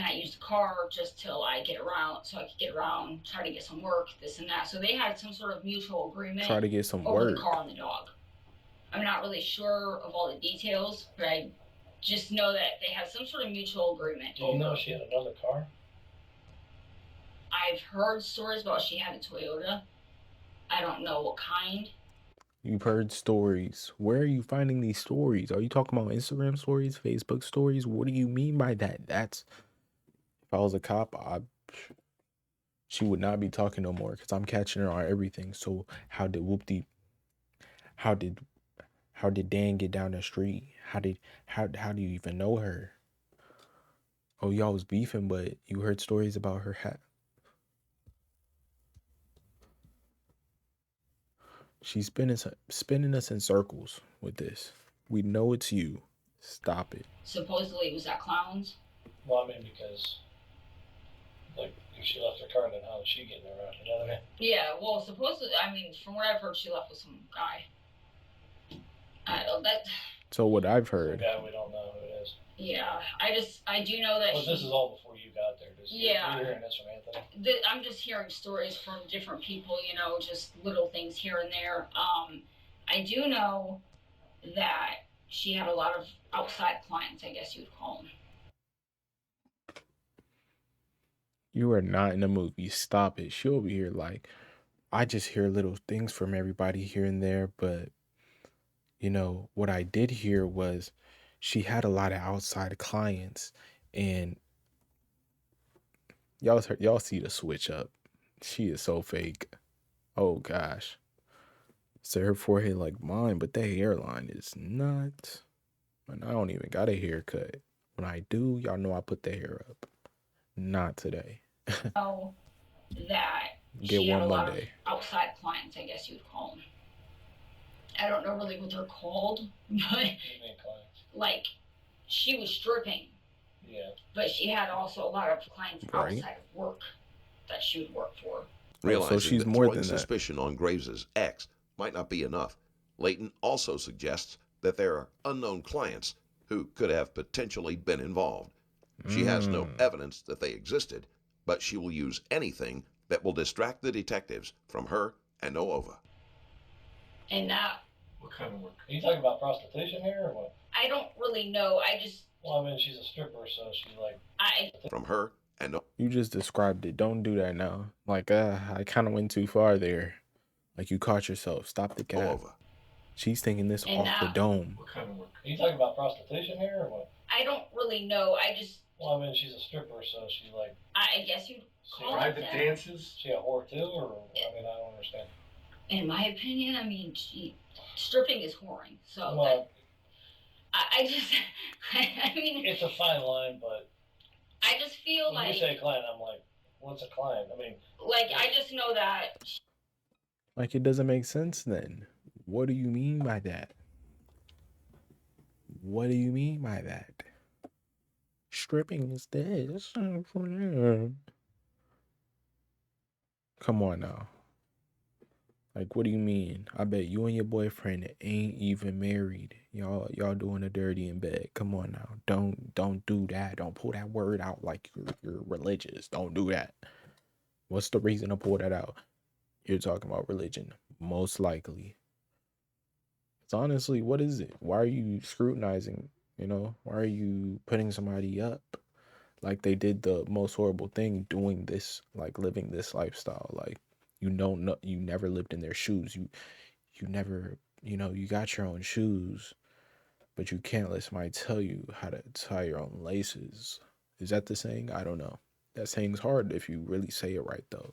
Speaker 2: I use the car just till I get around, so I could get around, try to get some work, this and that. So they had some sort of mutual agreement.
Speaker 1: Try to get some
Speaker 2: over
Speaker 1: work.
Speaker 2: The car and the dog. I'm not really sure of all the details, but I just know that they had some sort of mutual agreement.
Speaker 6: Do you know she had another car?
Speaker 2: I've heard stories about she had a Toyota. I don't know what kind.
Speaker 1: You've heard stories. Where are you finding these stories? Are you talking about Instagram stories, Facebook stories? What do you mean by that? That's, if I was a cop, she would not be talking no more because I'm catching her on everything. So how did Dan get down the street? How do you even know her? Oh, y'all was beefing, but you heard stories about her hat. She's spinning us in circles with this. We know it's you. Stop it.
Speaker 2: Supposedly it was at Clown's.
Speaker 6: Well, I mean, because, like, if she left her car, then how is she getting around? You know what I mean?
Speaker 2: Yeah, well, supposedly, I mean, from what I've heard, she left with some guy.
Speaker 1: So what I've heard.
Speaker 6: Some guy we don't know who it is.
Speaker 2: Yeah, I do know that.
Speaker 6: Well, this is all before you got there.
Speaker 2: Yeah.
Speaker 6: You're hearing this from Anthony?
Speaker 2: I'm just hearing stories from different people, just little things here and there. I do know that she had a lot of outside clients, I guess you would call them.
Speaker 1: You are not in the movie. Stop it. She'll be here like, I just hear little things from everybody here and there, but what I did hear was she had a lot of outside clients, and y'all see the switch up. She is so fake. Oh gosh. So her forehead like mine, but the hairline is not. And I don't even got a haircut. When I do, y'all know I put the hair up. Not today.
Speaker 2: Oh, that
Speaker 1: get one Monday.
Speaker 2: Outside clients, I guess you would call them. I don't know really what they're called, but like she was stripping.
Speaker 6: Yeah.
Speaker 2: But she had also a lot of clients outside of work that she would work for.
Speaker 5: Realizing so she's that more than suspicion on Graves's ex might not be enough, Layton also suggests that there are unknown clients who could have potentially been involved. She has no evidence that they existed, but she will use anything that will distract the detectives from her and Noova.
Speaker 2: And that...
Speaker 6: What kind of work? Are you talking about prostitution here or what?
Speaker 2: I don't really know.
Speaker 6: Well, I mean, she's a stripper, so she's like...
Speaker 5: From her and Noova.
Speaker 1: You just described it. Don't do that now. Like, I kind of went too far there. Like, you caught yourself. Stop the cap.
Speaker 5: Noova.
Speaker 1: She's thinking this and off the dome.
Speaker 6: What kind of work? Are you talking about prostitution here or what?
Speaker 2: I don't really know.
Speaker 6: Well, I mean, she's a stripper, so she's like...
Speaker 2: I guess you'd call it
Speaker 6: private dances? She a whore too, or... I mean, I don't understand.
Speaker 2: In my opinion, I mean, stripping is whoring, so...
Speaker 6: Well,
Speaker 2: I mean...
Speaker 6: It's a fine line, but...
Speaker 2: I just feel
Speaker 6: when
Speaker 2: like...
Speaker 6: you say client, I'm like, what's a client? I mean...
Speaker 2: Like, I just know that...
Speaker 1: Like, it doesn't make sense then. What do you mean by that? What do you mean by that? Stripping is this. Come on now. Like, what do you mean? I bet you and your boyfriend ain't even married. Y'all doing the dirty in bed. Come on now. Don't do that. Don't pull that word out like you're religious. Don't do that. What's the reason to pull that out? You're talking about religion. Most likely. It's honestly, what is it? Why are you scrutinizing? Why are you putting somebody up like they did the most horrible thing, doing this, like living this lifestyle? Like, you never lived in their shoes. You never, you got your own shoes, but you can't let somebody tell you how to tie your own laces. Is that the saying? I don't know. That saying's hard if you really say it right, though.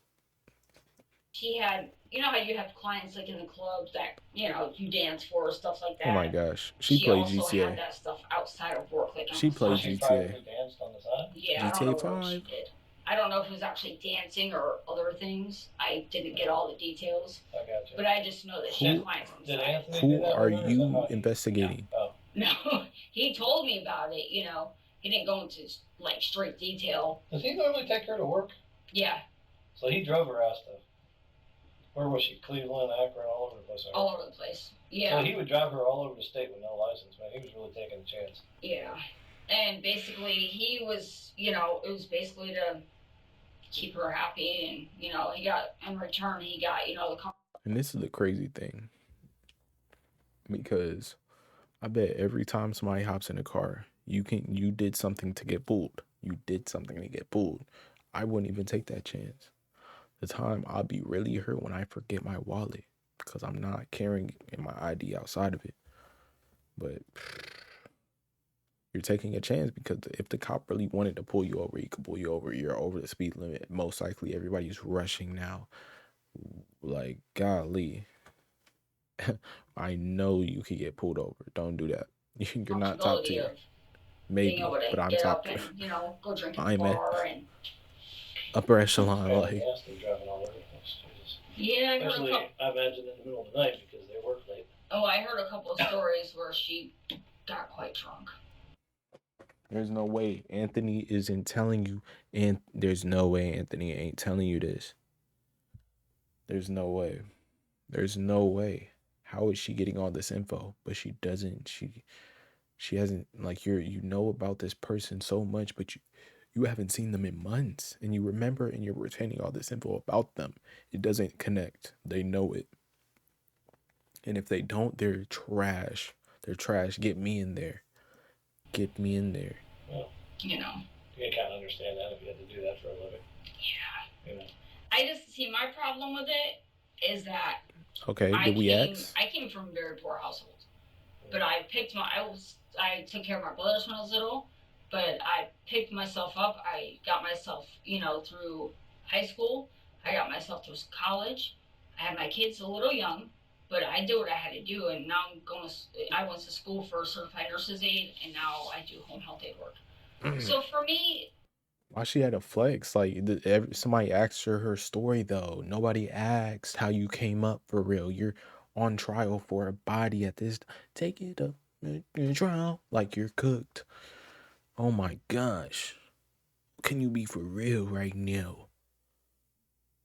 Speaker 2: She had, you know how you have clients like in the clubs that, you dance for, stuff like that.
Speaker 1: Oh my gosh. She played
Speaker 2: also
Speaker 1: GTA.
Speaker 2: had that stuff outside of work. Like
Speaker 1: she played
Speaker 6: She
Speaker 1: GTA.
Speaker 6: privately danced on the side?
Speaker 2: Yeah,
Speaker 1: GTA
Speaker 2: I don't know
Speaker 1: 5.
Speaker 2: what she did. I don't know if it was actually dancing or other things. I didn't get all the details.
Speaker 6: I got you.
Speaker 2: But I just know that she had clients on the
Speaker 6: Did
Speaker 2: side.
Speaker 6: Anthony
Speaker 1: Who
Speaker 6: do that
Speaker 1: are
Speaker 6: with her,
Speaker 1: you investigating?
Speaker 6: Oh.
Speaker 2: No, he told me about it, He didn't go into, like, straight detail.
Speaker 6: Does he normally take her to work?
Speaker 2: Yeah.
Speaker 6: So he drove her out stuff. Where was she? Cleveland, Akron, all over the place.
Speaker 2: All over the place. Yeah.
Speaker 6: So he would drive her all over the state with no license, man. He was really taking a chance.
Speaker 2: Yeah. And basically, he was, it was basically to keep her happy. And, he got, in return, he got, the car.
Speaker 1: And this is the crazy thing. Because I bet every time somebody hops in a car, you did something to get pulled. You did something to get pulled. I wouldn't even take that chance. The time I'll be really hurt when I forget my wallet because I'm not carrying my ID outside of it. But you're taking a chance because if the cop really wanted to pull you over, he could pull you over. You're over the speed limit. Most likely everybody's rushing now. Like, golly. I know you could get pulled over. Don't do that. You're not top tier. Maybe, but I'm top tier.
Speaker 2: Go drink
Speaker 1: I'm at upper echelon. Like,
Speaker 2: yeah,
Speaker 6: especially I imagine in the middle of the night because they work late.
Speaker 2: Oh, I heard a couple of stories where she got quite drunk.
Speaker 1: There's no way Anthony isn't telling you, and there's no way Anthony ain't telling you this. There's no way. There's no way. How is she getting all this info? But she doesn't. She hasn't, like, you know about this person so much, but you haven't seen them in months, and you remember, and you're retaining all this info about them. It doesn't connect. They know it. And if they don't, they're trash. They're trash. Get me in there. Get me in there.
Speaker 6: Well, you can kind of understand that if you had to do that for a living.
Speaker 2: Yeah. I just see my problem with it is that
Speaker 1: okay, did we ask?
Speaker 2: I came from a very poor household. But I took care of my brothers when I was little, but I picked myself up. I got myself, through high school. I got myself through college. I had my kids a little young, but I did what I had to do. And now I went to school for certified nurse's aide, and now I do home health aide work. So for me,
Speaker 1: why she had a flex? Like, somebody asked her story though. Nobody asked how you came up for real. You're on trial for a body at this. Take it up in trial like you're cooked. Oh my gosh. Can you be for real right now?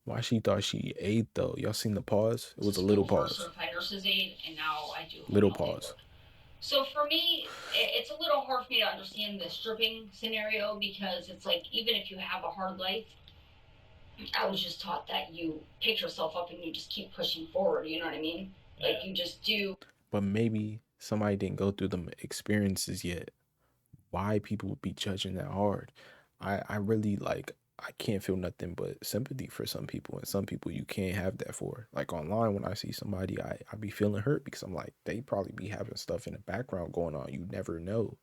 Speaker 1: Why she thought she ate though? Y'all seen the pause? It was a little pause.
Speaker 2: Certified nurse's aide, and now I do
Speaker 1: little pause.
Speaker 2: So for me, it's a little hard for me to understand the stripping scenario because it's like, even if you have a hard life, I was just taught that you pick yourself up and you just keep pushing forward. You know what I mean? Like, you just do.
Speaker 1: But maybe somebody didn't go through them experiences yet. Why people would be judging that hard? I really, like, I can't feel nothing but sympathy for some people, and some people you can't have that for. Like, online, when I see somebody, I be feeling hurt because I'm like, they probably be having stuff in the background going on. You never know.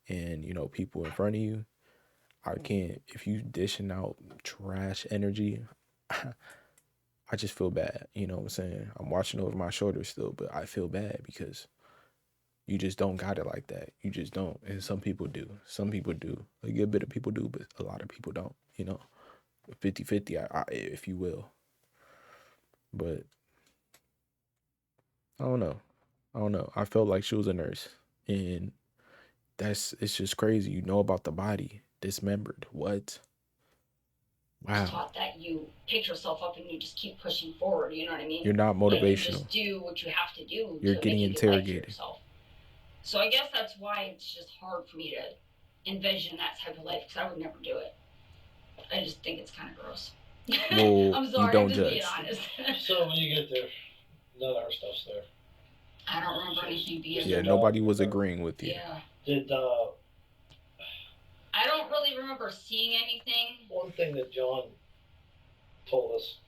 Speaker 1: And, people in front of you, I can't, if you dishing out trash energy, I just feel bad. You know what I'm saying? I'm watching over my shoulder still, but I feel bad because You just don't got it like that. You just don't. And some people do. Some people do. A good bit of people do, but a lot of people don't, 50-50, if you will. But I don't know. I felt like she was a nurse. And it's just crazy. You know about the body. Dismembered. What? Wow.
Speaker 2: Taught that you pick yourself up and you just keep pushing forward. You know what I mean?
Speaker 1: You're not motivational.
Speaker 2: Like you just do what you have to do.
Speaker 1: You're getting interrogated.
Speaker 2: So I guess that's why it's just hard for me to envision that type of life, because I would never do it. I just think it's kind of gross.
Speaker 1: Well,
Speaker 2: I'm sorry,
Speaker 1: you don't
Speaker 2: I'm just
Speaker 1: judge.
Speaker 2: being honest.
Speaker 6: So when you get there, none of our stuff's there.
Speaker 2: I don't remember anything being
Speaker 1: there. Yeah, nobody was agreeing with you.
Speaker 2: Yeah.
Speaker 6: Did
Speaker 2: I don't really remember seeing anything.
Speaker 6: One thing that John told us,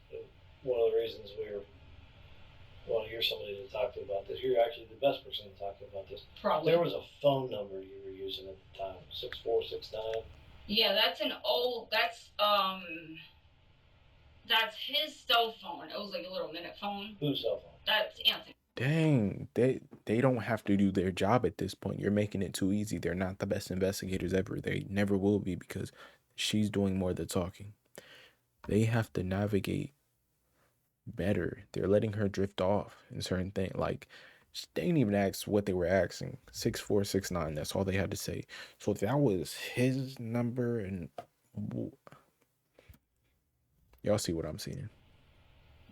Speaker 6: one of the reasons well, you're somebody to talk to about this. You're actually the best person to talk to about this.
Speaker 2: Probably.
Speaker 6: There was a phone number you were using at the time, 6469.
Speaker 2: Yeah, that's that's his cell phone. It was like a little minute phone.
Speaker 6: Whose cell phone?
Speaker 2: That's Anthony.
Speaker 1: Dang, they don't have to do their job at this point. You're making it too easy. They're not the best investigators ever. They never will be, because she's doing more of the talking. They have to navigate better. They're letting her drift off in certain things. Like, they didn't even ask what they were asking. 6469, that's all they had to say. So if that was his number, and y'all see what I'm seeing.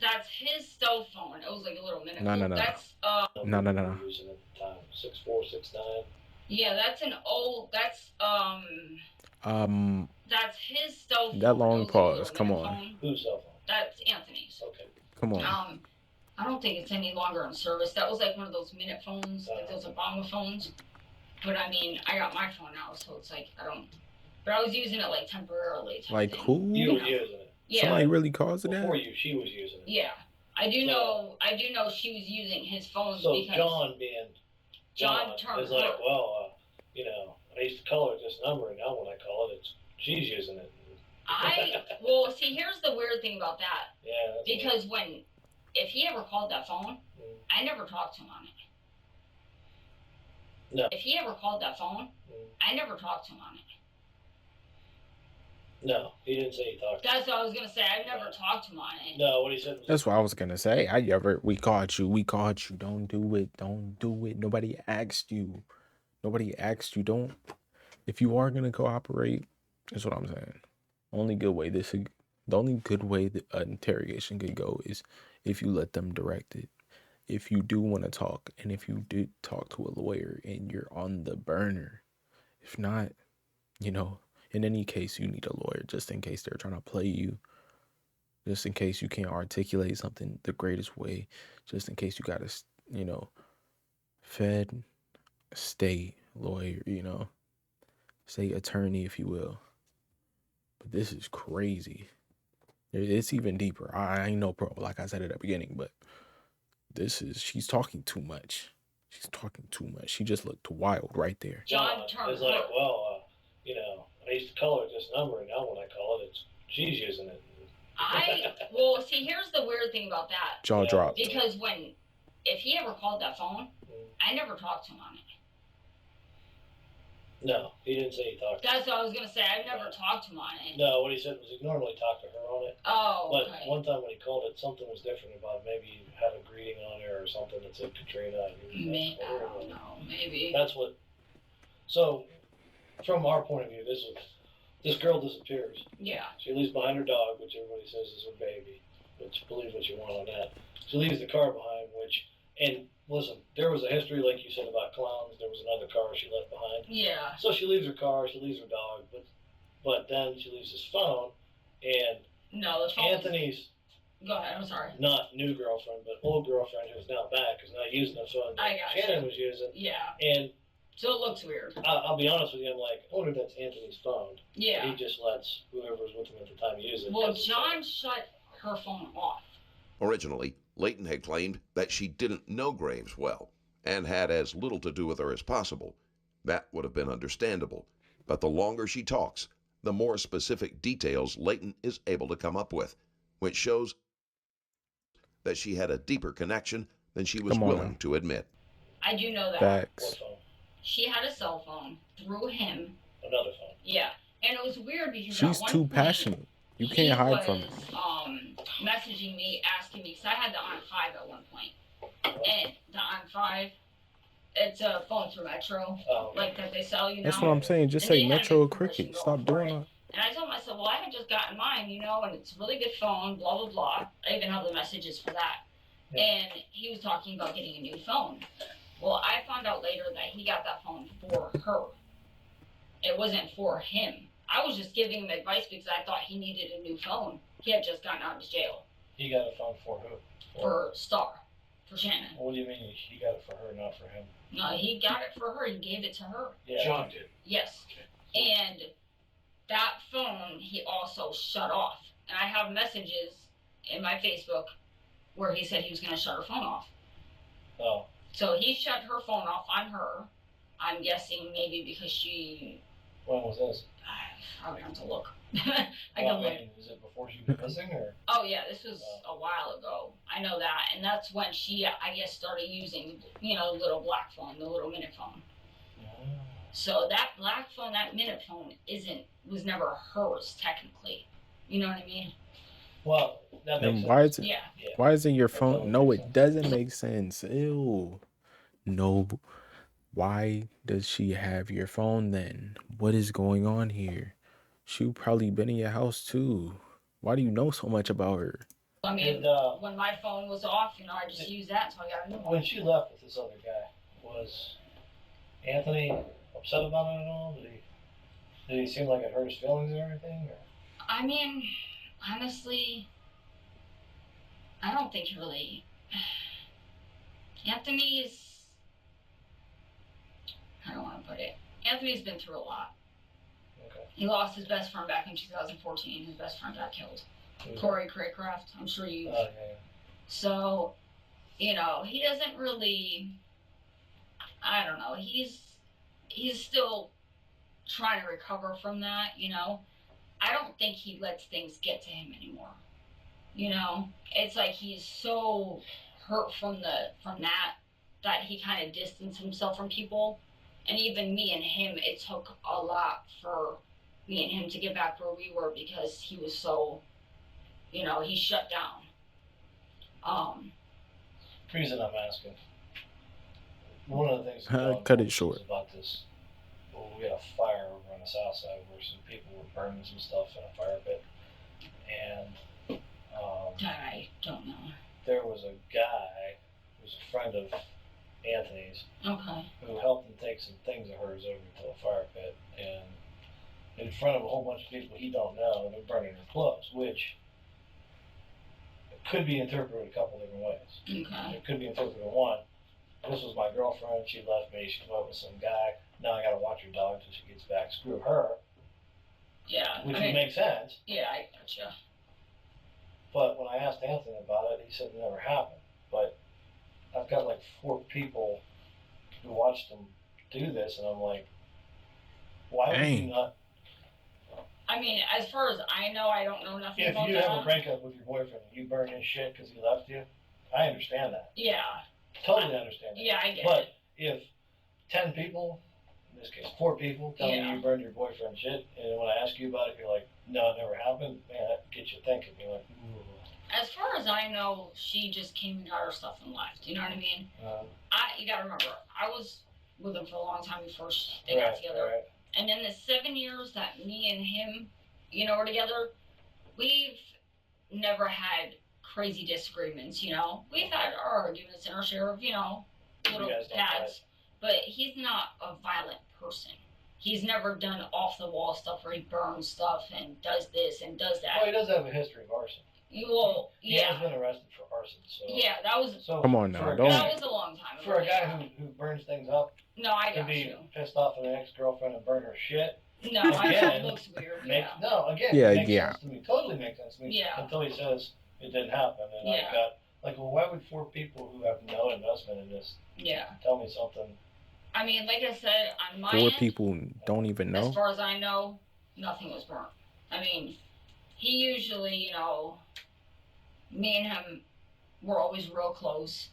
Speaker 2: That's his cell phone. It was like a little minute.
Speaker 1: No.
Speaker 2: That's
Speaker 1: No.
Speaker 6: Using at the time, 6469.
Speaker 2: Yeah, that's that's his cell phone.
Speaker 1: That long pause. Come on.
Speaker 2: Phone.
Speaker 6: Whose cell phone?
Speaker 2: That's Anthony's.
Speaker 6: Okay.
Speaker 1: Come on.
Speaker 2: I don't think it's any longer in service. That was like one of those minute phones, like those Obama phones. But I mean, I got my phone now, so it's like but I was using it like temporarily.
Speaker 1: Like who?
Speaker 6: You were using it.
Speaker 2: Yeah.
Speaker 1: Somebody really caused it
Speaker 6: Before you, she was using it.
Speaker 2: Yeah. I do know she was using his phone.
Speaker 6: So
Speaker 2: because
Speaker 6: John
Speaker 2: turned
Speaker 6: is like, well, I used to call it this number, and now when I call it, she's using it.
Speaker 2: Well, see, here's the weird thing about that.
Speaker 6: Yeah.
Speaker 2: Because if he ever called that phone, I never talked to him on it.
Speaker 6: No.
Speaker 2: If he ever called that phone, I never talked to him on it.
Speaker 6: No, he didn't say he talked.
Speaker 2: That's what I was gonna say. I never talked to him on it.
Speaker 6: No, what he said was.
Speaker 1: That's what I was gonna say. We caught you. Don't do it. Nobody asked you. Don't. If you are gonna cooperate, that's what I'm saying. The only good way that an interrogation could go is if you let them direct it. If you do want to talk, and if you did talk to a lawyer and you're on the burner. If not, in any case, you need a lawyer, just in case they're trying to play you, just in case you can't articulate something the greatest way, just in case you got to, fed, state lawyer, state attorney, if you will. But this is crazy. It's even deeper. I ain't no pro, like I said at the beginning, but she's talking too much. She just looked wild right there.
Speaker 2: John turned.
Speaker 6: It's like, well, I used to call it this number, and now when I call it, she's using it.
Speaker 2: Well, see, here's the weird thing about that.
Speaker 1: Jaw dropped.
Speaker 2: Because if he ever called that phone, I never talked to him on it.
Speaker 6: No, he didn't say he talked.
Speaker 2: That's what I was gonna say. I never talked to him on it.
Speaker 6: No, what he said was he normally talked to her on it.
Speaker 2: Oh,
Speaker 6: but
Speaker 2: okay.
Speaker 6: One time when he called it, something was different about it. Maybe he had a greeting on there or something that said Katrina.
Speaker 2: I don't know. Maybe.
Speaker 6: That's what. So, from our point of view, this girl disappears.
Speaker 2: Yeah.
Speaker 6: She leaves behind her dog, which everybody says is her baby. Which, believe what you want on that. She leaves the car behind, and listen, there was a history, like you said, about clowns. There was another car she left behind.
Speaker 2: Yeah.
Speaker 6: So she leaves her car, she leaves her dog, but then she leaves his phone, and
Speaker 2: no, the phone.
Speaker 6: Anthony's.
Speaker 2: Go ahead. I'm sorry.
Speaker 6: Not new girlfriend, but old girlfriend who's now back is now using the phone that Shannon was using.
Speaker 2: Yeah.
Speaker 6: And
Speaker 2: so it looks weird.
Speaker 6: I'll be honest with you. I'm like, I wonder if that's Anthony's phone.
Speaker 2: Yeah.
Speaker 6: He just lets whoever was with him at the time use it.
Speaker 2: Well, John shut her phone off.
Speaker 5: Originally, Leighton had claimed that she didn't know Graves well and had as little to do with her as possible. That would have been understandable. But the longer she talks, the more specific details Leighton is able to come up with, which shows that she had a deeper connection than she was willing to admit.
Speaker 2: I do know that.
Speaker 1: Facts.
Speaker 2: She had a cell phone through him.
Speaker 6: Another phone.
Speaker 2: Yeah. And it was weird because
Speaker 1: she's too passionate. You can't hide from her.
Speaker 2: Messaging me, asking me, because I had the On 5 at one point. And the On 5, it's a phone through Metro, like that they sell,
Speaker 1: That's what I'm saying. Just say Metro or Cricket. Stop doing that.
Speaker 2: And I told myself, well, I had just gotten mine, and it's a really good phone, blah, blah, blah. I even have the messages for that. Yeah. And he was talking about getting a new phone. Well, I found out later that he got that phone for her. It wasn't for him. I was just giving him advice because I thought he needed a new phone. He had just gotten out of jail.
Speaker 6: He got a phone for who?
Speaker 2: For Star. For Shannon.
Speaker 6: What do you mean he got it for her, not for him?
Speaker 2: No, he got it for her. He gave it to her.
Speaker 6: Yeah. John did.
Speaker 2: Yes. Okay. And that phone he also shut off. And I have messages in my Facebook where he said he was going to shut her phone off.
Speaker 6: Oh.
Speaker 2: So he shut her phone off on her. I'm guessing maybe because she...
Speaker 6: When was this?
Speaker 2: I would have to look. I can look.
Speaker 6: Was it before she was missing, or?
Speaker 2: Oh yeah, this was a while ago. I know that, and that's when she, I guess, started using, the little black phone, the little minute phone. So that black phone, that minute phone, was never hers technically. You know what I mean?
Speaker 6: Well, that makes
Speaker 1: sense. Why isn't your phone? No, it doesn't make sense. Ew. No. Why does she have your phone then? What is going on here? She probably been in your house too. Why do you know so much about her?
Speaker 2: I mean, when my phone was off, I just used that until I got a new one.
Speaker 6: When she left with this other guy, was Anthony upset about it at all? Did he seem like it hurt his feelings or anything? Or?
Speaker 2: I mean, honestly, I don't think he really... I don't want to put it. Anthony's been through a lot.
Speaker 6: Okay.
Speaker 2: He lost his best friend back in 2014. His best friend got killed. Corey Craycraft. I'm sure you.
Speaker 6: Yeah.
Speaker 2: So, he doesn't really. I don't know. He's still trying to recover from that. I don't think he lets things get to him anymore. It's like he's so hurt from that he kind of distanced himself from people. And even me and him, it took a lot for me and him to get back where we were because he was so, he shut down.
Speaker 6: Reason I'm asking. One of the things
Speaker 1: cut it short
Speaker 6: about this. Well, we had a fire over on the south side where some people were burning some stuff in a fire pit, and
Speaker 2: I don't know.
Speaker 6: There was a guy who was a friend of Anthony's,
Speaker 2: okay,
Speaker 6: who helped him take some things of hers over to the fire pit, and in front of a whole bunch of people he don't know, they're burning her clothes, which could be interpreted a couple different ways.
Speaker 2: Okay.
Speaker 6: It could be interpreted one, this was my girlfriend, she left me, she came up with some guy, now I gotta watch her dog till she gets back, screw her.
Speaker 2: Yeah.
Speaker 6: Which would make sense.
Speaker 2: Yeah, I gotcha.
Speaker 6: But when I asked Anthony about it, he said it never happened. But I've got like 4 people who watched them do this, and I'm like, why would you not?
Speaker 2: I mean, as far as I know, I don't know nothing about that.
Speaker 6: If you have a breakup with your boyfriend and you burn his shit because he left you, I understand that.
Speaker 2: Yeah.
Speaker 6: Totally understand that.
Speaker 2: Yeah, I get it.
Speaker 6: But if 10 people, in this case 4 people, tell me you burned your boyfriend's shit, and when I ask you about it, you're like, no, it never happened, man, that gets you thinking. You're like, ooh.
Speaker 2: As far as I know, she just came and got her stuff and left. You know what I mean? You gotta remember, I was with him for a long time before they got together.
Speaker 6: Right.
Speaker 2: And in the 7 years that me and him, were together, we've never had crazy disagreements, We've had our arguments and our share of, little pads. But he's not a violent person. He's never done off-the-wall stuff where he burns stuff and does this and does that.
Speaker 6: Well, he does have a history of arson.
Speaker 2: Well,
Speaker 6: He has been arrested for arson, so...
Speaker 2: Yeah, that was...
Speaker 1: Come on now, don't...
Speaker 2: That was a long time ago.
Speaker 6: For a guy who burns things up...
Speaker 2: No, I got
Speaker 6: you. To be pissed off at an ex-girlfriend and burn her shit...
Speaker 2: No, I know it looks weird,
Speaker 6: makes sense to me. Totally makes sense to me.
Speaker 2: Yeah.
Speaker 6: Until he says it didn't happen, and I've got... Like, well, why would 4 people who have no investment in this... tell me something...
Speaker 2: I mean, like I said, on my
Speaker 1: 4
Speaker 2: end,
Speaker 1: people don't even know?
Speaker 2: As far as I know, nothing was burnt. I mean, he usually, me and him were always real close,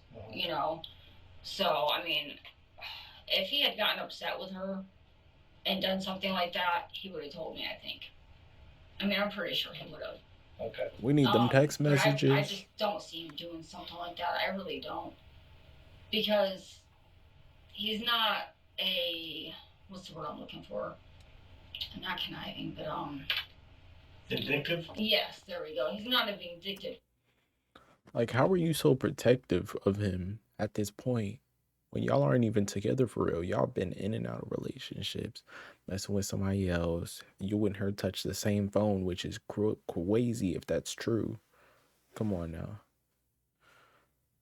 Speaker 2: So, I mean, if he had gotten upset with her and done something like that, he would have told me, I think. I mean, I'm pretty sure he would have.
Speaker 6: Okay.
Speaker 1: We need them text messages.
Speaker 2: I just don't see him doing something like that. I really don't. Because he's not a, what's the word I'm looking for? Not conniving, but
Speaker 6: vindictive?
Speaker 2: Yes, there we go. He's not a vindictive.
Speaker 1: Like, how are you so protective of him at this point when y'all aren't even together for real? Y'all been in and out of relationships, messing with somebody else. You and her touch the same phone, which is crazy if that's true. Come on now.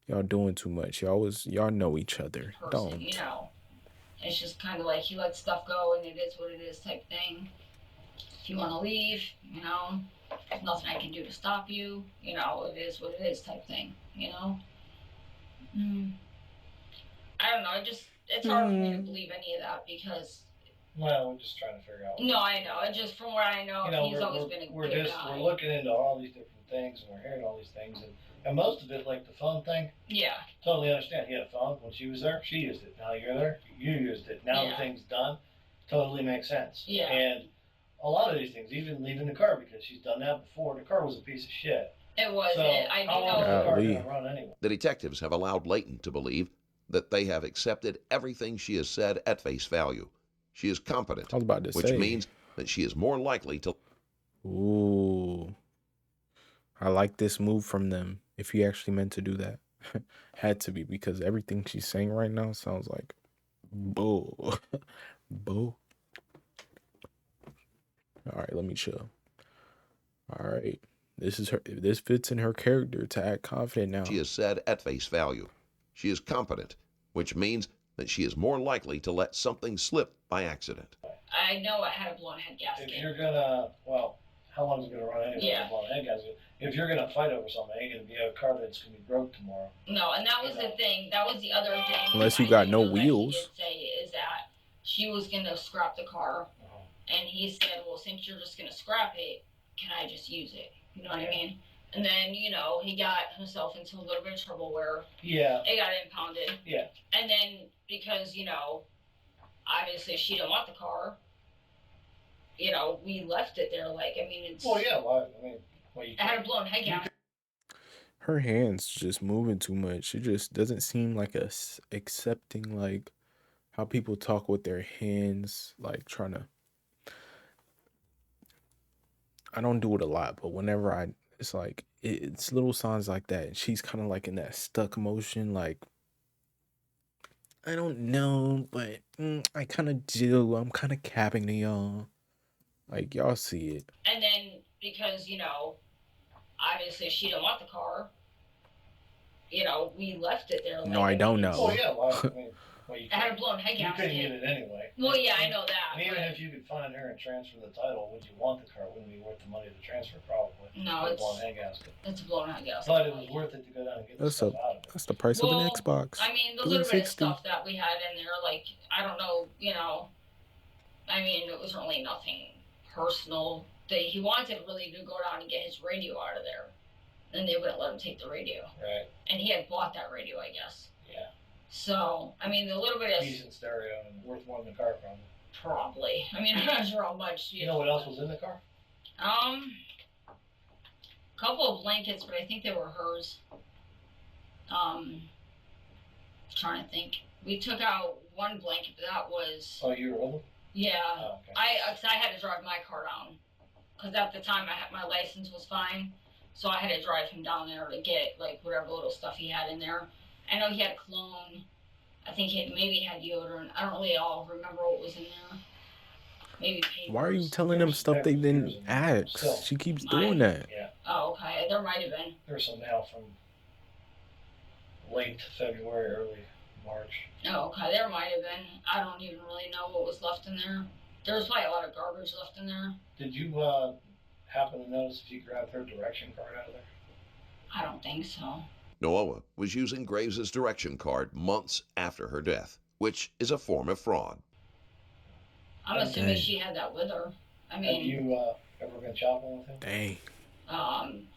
Speaker 1: Y'all doing too much. Y'all know each other.
Speaker 2: Person,
Speaker 1: don't.
Speaker 2: You know, it's just kind of like he lets stuff go and it is what it is type thing. If you want to leave, you know, there's nothing I can do to stop you. You know, it is what it is type thing, you know? I don't know. It's hard for me to believe any of that because.
Speaker 6: Well, we're just trying to figure out.
Speaker 2: No, I know. It's just from what I know, he's always been a good guy.
Speaker 6: We're looking into all these different things and we're hearing all these things and most of it, like the phone thing.
Speaker 2: Yeah.
Speaker 6: Totally understand. He had a phone when she was there. She used it. Now you're there. You used it. Now the thing's done. Totally makes sense.
Speaker 2: Yeah.
Speaker 6: And a lot of these things, even leaving the car because she's done that before. The car was a piece of shit.
Speaker 2: It was.
Speaker 6: So
Speaker 2: I do
Speaker 6: how long
Speaker 2: know.
Speaker 6: is the car going to run anyway?
Speaker 5: The detectives have allowed Layton to believe that they have accepted everything she has said at face value. She is competent, which means that she is more likely to...
Speaker 1: Ooh. I like this move from them, if he actually meant to do that. Had to be, because everything she's saying right now sounds like bull. Bull. All right, let me chill. All right. This fits in her character to act confident now.
Speaker 5: She has said at face value. She is competent, which means that she is more likely to let something slip by accident.
Speaker 2: I know I had a blown head gasket.
Speaker 6: If you're gonna, well, how long is it gonna run anyway?
Speaker 2: Yeah.
Speaker 6: Blown head gasket. If you're gonna fight over something, it ain't gonna be a car that's gonna be broke tomorrow.
Speaker 2: No, and that was the thing. That was the other thing.
Speaker 1: Unless you got no wheels.
Speaker 2: He did say is that she was gonna scrap the car, and he said, "Well, since you're just gonna scrap it, can I just use it?" You know what I mean? And then, you know, he got himself into a little bit of trouble where it got impounded.
Speaker 6: Yeah.
Speaker 2: And then because, you know, obviously she didn't want the car, you know, we left it there. Like, I mean, it's.
Speaker 6: Well, yeah. Well, I mean,
Speaker 2: I had a blown head gasket.
Speaker 1: Her hands just moving too much. She just doesn't seem like accepting like how people talk with their hands, like trying to. I don't do it a lot, but whenever it's like it's little signs like that. She's kind of like in that stuck motion, like I don't know, but I kind of do. I'm kind of capping to y'all, like y'all see it.
Speaker 2: And then because, you know, obviously she didn't want the car, you know, we left it there. Like,
Speaker 1: no, I don't know.
Speaker 6: Oh yeah, well, I mean,
Speaker 2: I had a blown head gasket.
Speaker 6: You couldn't get it anyway.
Speaker 2: Well, yeah, I know that.
Speaker 6: And even if you could find her and transfer the title, would you want the car? Wouldn't be worth the money to transfer, probably.
Speaker 2: No, it's a blown
Speaker 6: head gasket.
Speaker 2: It's a blown head gasket.
Speaker 6: But it was worth it to go down and get the stuff out of it.
Speaker 1: That's the price of an Xbox.
Speaker 2: I mean, the little bit of stuff that we had in there, like, I don't know, you know, I mean, it was really nothing personal. He wanted really to go down and get his radio out of there. And they wouldn't let him take the radio.
Speaker 6: Right.
Speaker 2: And he had bought that radio, I guess.
Speaker 6: Yeah.
Speaker 2: So, I mean, the little bit of...
Speaker 6: Decent stereo and worth more than the car, probably.
Speaker 2: Probably. I mean, I'm not sure how much.
Speaker 6: You know what else was in the car?
Speaker 2: A couple of blankets, but I think they were hers. Trying to think. We took out one blanket, but that was...
Speaker 6: Oh, you were with them?
Speaker 2: Yeah.
Speaker 6: Oh, okay.
Speaker 2: I had to drive my car down. Because at the time, my license was fine. So I had to drive him down there to get, like, whatever little stuff he had in there. I know he had cologne. I think maybe had deodorant. I don't really all remember what was in there. Maybe papers.
Speaker 1: Why are you telling them stuff they didn't ask? She keeps doing that.
Speaker 6: Yeah.
Speaker 2: Oh, okay. There might have been.
Speaker 6: There's some mail from late February, early March.
Speaker 2: Oh, okay. There might have been. I don't even really know what was left in there. There was probably a lot of garbage left in there.
Speaker 6: Did you happen to notice if you grabbed her direction card out of there?
Speaker 2: I don't think so.
Speaker 5: Noah was using Graves' direction card months after her death, which is a form of fraud.
Speaker 2: I'm assuming she had that with her. I mean...
Speaker 6: Have you ever been shopping with him?
Speaker 1: Dang.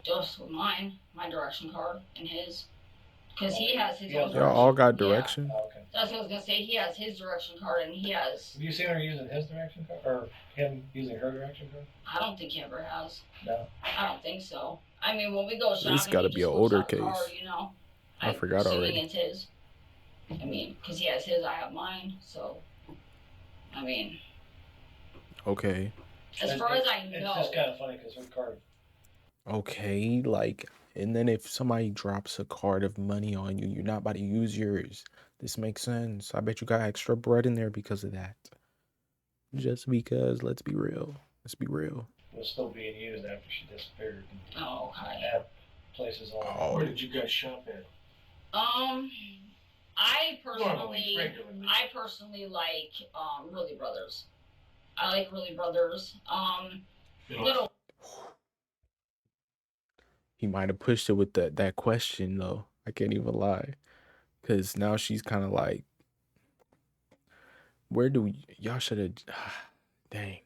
Speaker 2: Just with mine. My direction card and his. Because he has his
Speaker 1: own. Y'all all got direction?
Speaker 2: Yeah. Oh, okay. That's what I was going to say. He has his direction card and he has...
Speaker 6: Have you seen her using his direction card? Or him using her direction card?
Speaker 2: I don't think he ever has.
Speaker 6: No.
Speaker 2: I don't think so. I mean, when we go shopping,
Speaker 1: this got to be an older case.
Speaker 2: Card, you know?
Speaker 1: I forgot already.
Speaker 2: It's his. I mean, because he has his, I have mine. So, I mean...
Speaker 1: Okay.
Speaker 2: As far as I know...
Speaker 6: It's just kind of funny because her card...
Speaker 1: Okay, like... And then if somebody drops a card of money on you, you're not about to use yours. This makes sense. I bet you got extra bread in there because of that. Just because, let's be real. Let's be real.
Speaker 6: It was still being used after she disappeared.
Speaker 2: Oh, okay.
Speaker 6: At places all
Speaker 1: Oh.
Speaker 7: Where did you guys shop at?
Speaker 2: I personally like Really Brothers. I like Really Brothers. Little.
Speaker 1: He might have pushed it with that question though. I can't even lie, because now she's kind of like, where do we? Y'all should have. Dang,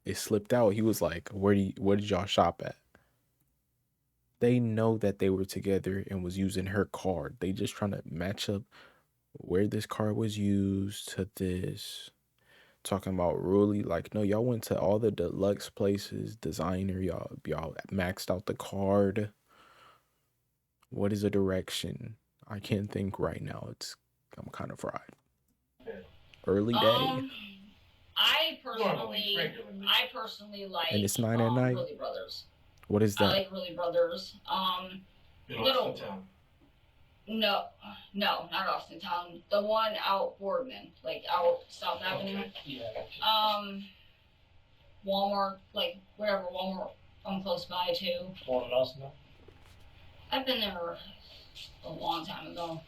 Speaker 1: it slipped out. He was like, where did y'all shop at? They know that they were together and was using her card. They just trying to match up where this card was used to this. Talking about really like, no, y'all went to all the deluxe places, designer, y'all maxed out the card. What is a direction? I can't think right now. I'm kind of fried. Early day.
Speaker 2: I personally like.
Speaker 1: And it's 9 at night.
Speaker 2: Really Brothers.
Speaker 1: What is that?
Speaker 2: I like Really Brothers.
Speaker 7: Little Town.
Speaker 2: No, not Austin Town. The one out Boardman, like out South Avenue.
Speaker 6: Okay. Yeah.
Speaker 2: Walmart, like wherever Walmart I'm close by to.
Speaker 6: One in Austin?
Speaker 2: I've been there a long time ago.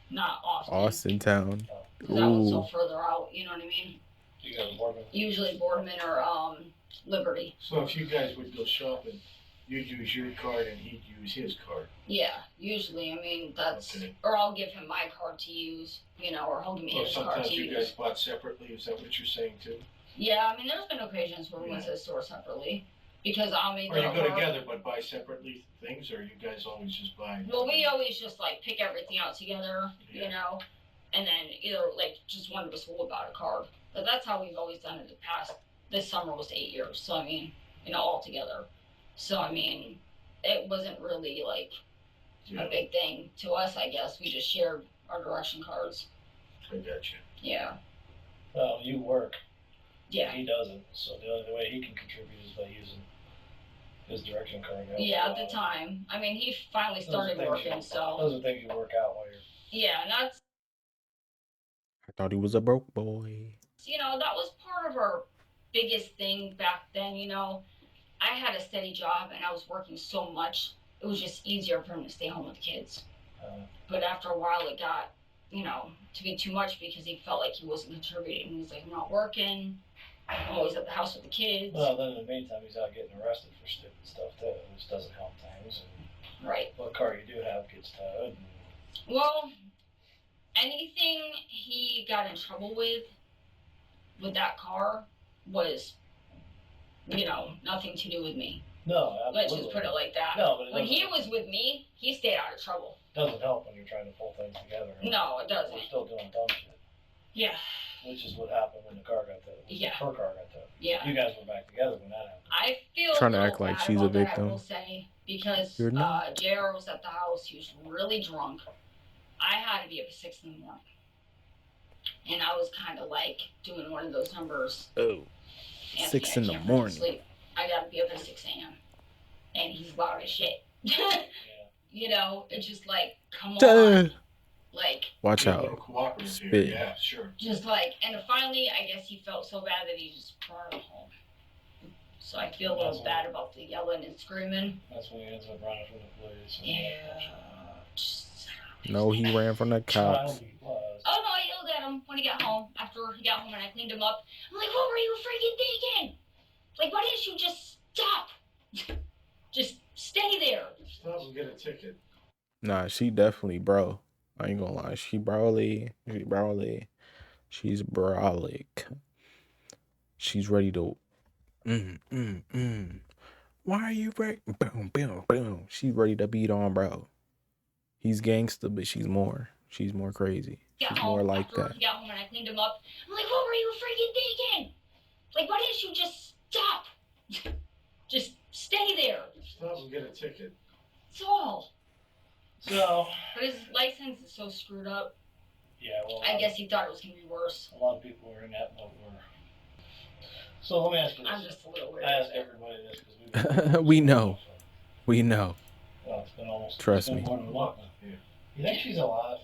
Speaker 2: Not Austin.
Speaker 1: Austin Town.
Speaker 2: That was so further out, you know what I mean?
Speaker 6: You go to Boardman?
Speaker 2: Usually Boardman or Liberty.
Speaker 7: So if you guys would go shopping, you'd use your card and he'd use his card.
Speaker 2: Yeah, usually. I mean, that's... Okay. Or I'll give him my card to use, you know, or he'll give me his card to use.
Speaker 7: Sometimes you guys bought separately, is that what you're saying too?
Speaker 2: Yeah, I mean, there's been occasions where we went to the store separately. Because I'll make...
Speaker 7: Or you go together but buy separately things, or you guys always just buy...
Speaker 2: Well, we always just, like, pick everything out together, you know? And then either, like, just one of us will buy a card. But that's how we've always done it the past... This summer was 8 years, so, I mean, you know, all together. So, I mean, it wasn't really, like, a big thing to us, I guess. We just shared our direction cards.
Speaker 7: I gotcha.
Speaker 2: Yeah.
Speaker 6: Well, you work.
Speaker 2: Yeah.
Speaker 6: He doesn't, so the only way he can contribute is by using his direction card.
Speaker 2: Yeah, at the time. I mean, he finally started working, so...
Speaker 6: Those are things you work out while you're...
Speaker 2: Yeah, and that's...
Speaker 1: I thought he was a broke boy.
Speaker 2: You know, that was part of our biggest thing back then, you know. I had a steady job and I was working so much, it was just easier for him to stay home with the kids. But after a while it got, you know, to be too much because he felt like he wasn't contributing. He was like, I'm not working, I'm always at the house with the kids.
Speaker 6: Well, then in the meantime he's out getting arrested for stupid stuff too, which doesn't help things. And
Speaker 2: right.
Speaker 6: What car you do have gets towed.
Speaker 2: Well, anything he got in trouble with that car was... you know, nothing to do with me.
Speaker 6: No, absolutely.
Speaker 2: Let's just put it like that.
Speaker 6: No, but
Speaker 2: when he was with me, he stayed out of trouble.
Speaker 6: Doesn't help when you're trying to pull things together. Right?
Speaker 2: No, it doesn't.
Speaker 6: We're still doing dumb shit.
Speaker 2: Yeah.
Speaker 6: Which is what happened when the car got towed.
Speaker 2: Yeah.
Speaker 6: Her car got towed.
Speaker 2: Yeah.
Speaker 6: You guys were back together when that happened.
Speaker 2: I feel
Speaker 1: trying to act like she's a victim.
Speaker 2: I will say, because
Speaker 1: JR
Speaker 2: was at the house. He was really drunk. I had to be up at 6 in the morning. And I was kind of like doing one of those numbers.
Speaker 1: Oh. 6 in the morning.
Speaker 2: I gotta be up at 6 a.m. And he's loud as shit. You know, it's just like, come on. Like,
Speaker 1: watch out.
Speaker 7: Spit. Yeah, sure.
Speaker 2: Just like, and finally, I guess he felt so bad that he just brought him home. So I feel a little bad about the yelling and screaming.
Speaker 6: That's when he ends up running from the police.
Speaker 2: Yeah.
Speaker 1: No, he ran from the cops.
Speaker 2: Oh no, I yelled at him when he got home. After he got home and I cleaned him up. I'm like, what were you freaking thinking? Like, why didn't you just stop? Just stay there.
Speaker 7: Stop and get a ticket.
Speaker 1: Nah, she definitely bro. I ain't gonna lie. She's brolic. She's ready to... Why are you ready? Boom, boom, boom. She's ready to beat on, bro. He's gangster, but she's more crazy. She's more like that.
Speaker 2: He got home and I cleaned him up. I'm like, what were you freaking thinking? Like, why didn't you just stop? Just stay there.
Speaker 7: Stop and get a ticket.
Speaker 2: That's all.
Speaker 6: So.
Speaker 2: But his license is so screwed up.
Speaker 6: Yeah, well.
Speaker 2: I guess he thought it was going to be worse.
Speaker 6: A lot of people were in that boat. So let me ask you this.
Speaker 2: I'm just a little weird.
Speaker 6: I ask everybody this because
Speaker 1: we know. We know.
Speaker 6: Well, it's been almost.
Speaker 1: Trust me.
Speaker 6: More than a month. You think she's alive?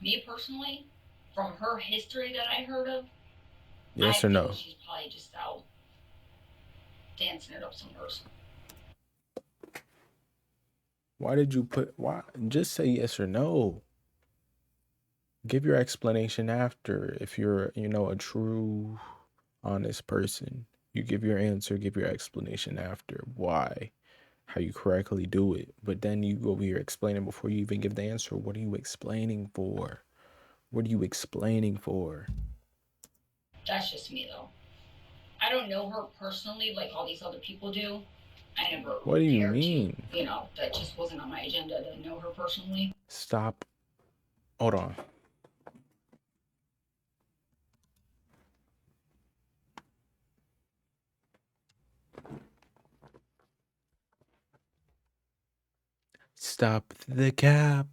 Speaker 2: Me personally, from her history that I heard of,
Speaker 1: yes or no?
Speaker 2: She's probably just out dancing it up somewhere.
Speaker 1: Why did you put? Why just say yes or no? Give your explanation after. If you're, a true, honest person, you give your answer, give your explanation after why, how you correctly do it. But then you go over here explaining before you even give the answer. What are you explaining for? What are you explaining for?
Speaker 2: That's just me, though. I don't know her personally like all these other people do. I never.
Speaker 1: What do you mean?
Speaker 2: That just wasn't on my agenda to know her personally.
Speaker 1: Stop. Hold on. Stop the cap.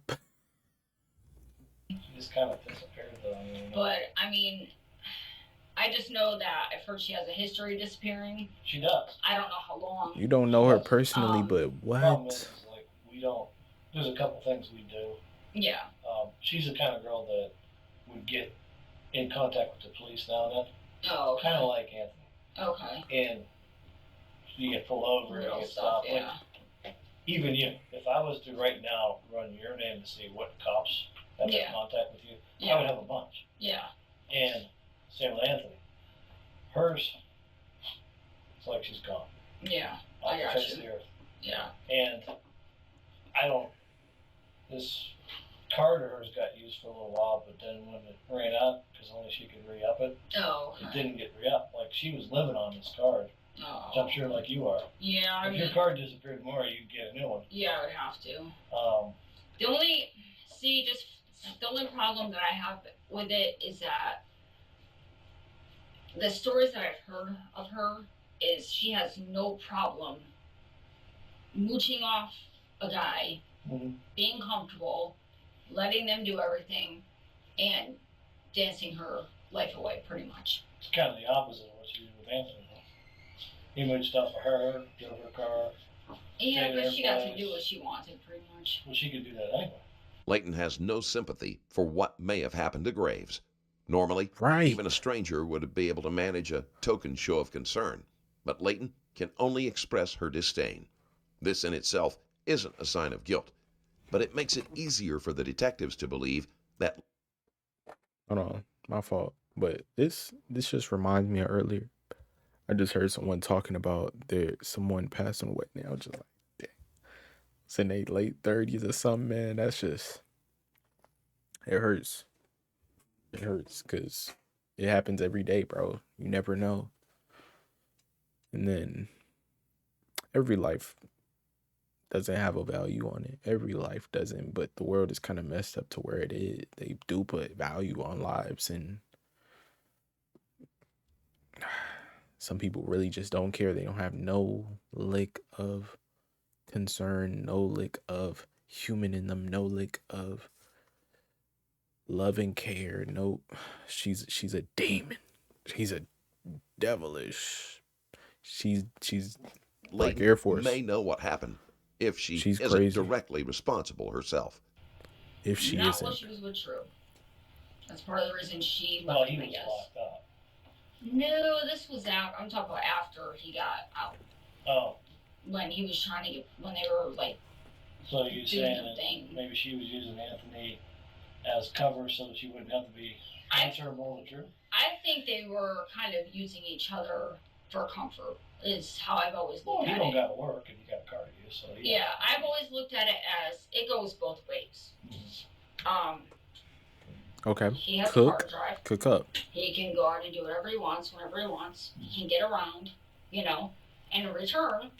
Speaker 6: She just kind of disappeared, though.
Speaker 2: But, I just know that I've heard she has a history of disappearing.
Speaker 6: She does.
Speaker 2: I don't know how long.
Speaker 1: You don't know her personally, but what?
Speaker 6: We don't. There's a couple things we do.
Speaker 2: Yeah.
Speaker 6: She's the kind of girl that would get in contact with the police now and then.
Speaker 2: Oh, okay.
Speaker 6: Kind of like Anthony.
Speaker 2: Okay.
Speaker 6: And you get pulled over and you get stopped.
Speaker 2: Yeah.
Speaker 6: Like, even you, if I was to right now run your name to see what cops have in contact with you, I would have a bunch.
Speaker 2: Yeah.
Speaker 6: And same with Anthony. Hers, it's like she's gone.
Speaker 2: Yeah.
Speaker 6: Off the face of the earth.
Speaker 2: Yeah.
Speaker 6: And this card of hers got used for a little while, but then when it ran out, because only she could re-up it, it didn't get re-up. Like, she was living on this card, which I'm sure like you are.
Speaker 2: Yeah,
Speaker 6: if your card disappeared tomorrow, you'd get a new one.
Speaker 2: Yeah, I would have to. The only problem that I have with it is that the stories that I've heard of her is she has no problem mooching off a guy, being comfortable, letting them do everything, and dancing her life away, pretty much.
Speaker 6: It's kind of the opposite of what you did with Anthony. He mooched off for her, drove her car.
Speaker 2: Yeah, but she got to do what she wanted, pretty much.
Speaker 6: Well, she could do that anyway.
Speaker 5: Leighton has no sympathy for what may have happened to Graves. Normally, even a stranger would be able to manage a token show of concern, but Leighton can only express her disdain. This in itself isn't a sign of guilt, but it makes it easier for the detectives to believe that...
Speaker 1: Hold on, my fault. But this just reminds me of earlier. I just heard someone talking about someone passing away. And I was just like, dang. It's in their late 30s or something, man. That's just... It hurts. It hurts because it happens every day, bro. You never know. And then every life doesn't have a value on it. Every life doesn't, but the world is kind of messed up to where it is. They do put value on lives, and some people really just don't care. They don't have no lick of concern, no lick of human in them, no lick of love and care. No, she's a demon. She's a devilish. She's like Air Force.
Speaker 5: May know what happened if she's isn't
Speaker 1: crazy.
Speaker 5: Directly responsible herself.
Speaker 1: If she
Speaker 2: Not
Speaker 1: isn't.
Speaker 2: while she was with True. That's part of the reason she
Speaker 6: Well,
Speaker 2: left
Speaker 6: he
Speaker 2: him, I
Speaker 6: was
Speaker 2: guess.
Speaker 6: locked up.
Speaker 2: No, this was out. I'm talking about after he got out.
Speaker 6: Oh.
Speaker 2: When he was trying to get, when they were like,
Speaker 6: so you're
Speaker 2: doing
Speaker 6: saying
Speaker 2: the thing.
Speaker 6: Maybe she was using Anthony as cover so that she wouldn't have to be answerable to True?
Speaker 2: I think they were kind of using each other for comfort, is how I've always looked at it.
Speaker 6: Well, you don't got to work and you got a car to use, so
Speaker 2: yeah, I've always looked at it as it goes both ways.
Speaker 1: Okay.
Speaker 2: He has
Speaker 1: Cook.
Speaker 2: a car drive.
Speaker 1: Cook up.
Speaker 2: He can go out and do whatever he wants, whenever he wants. He can get around, and in return,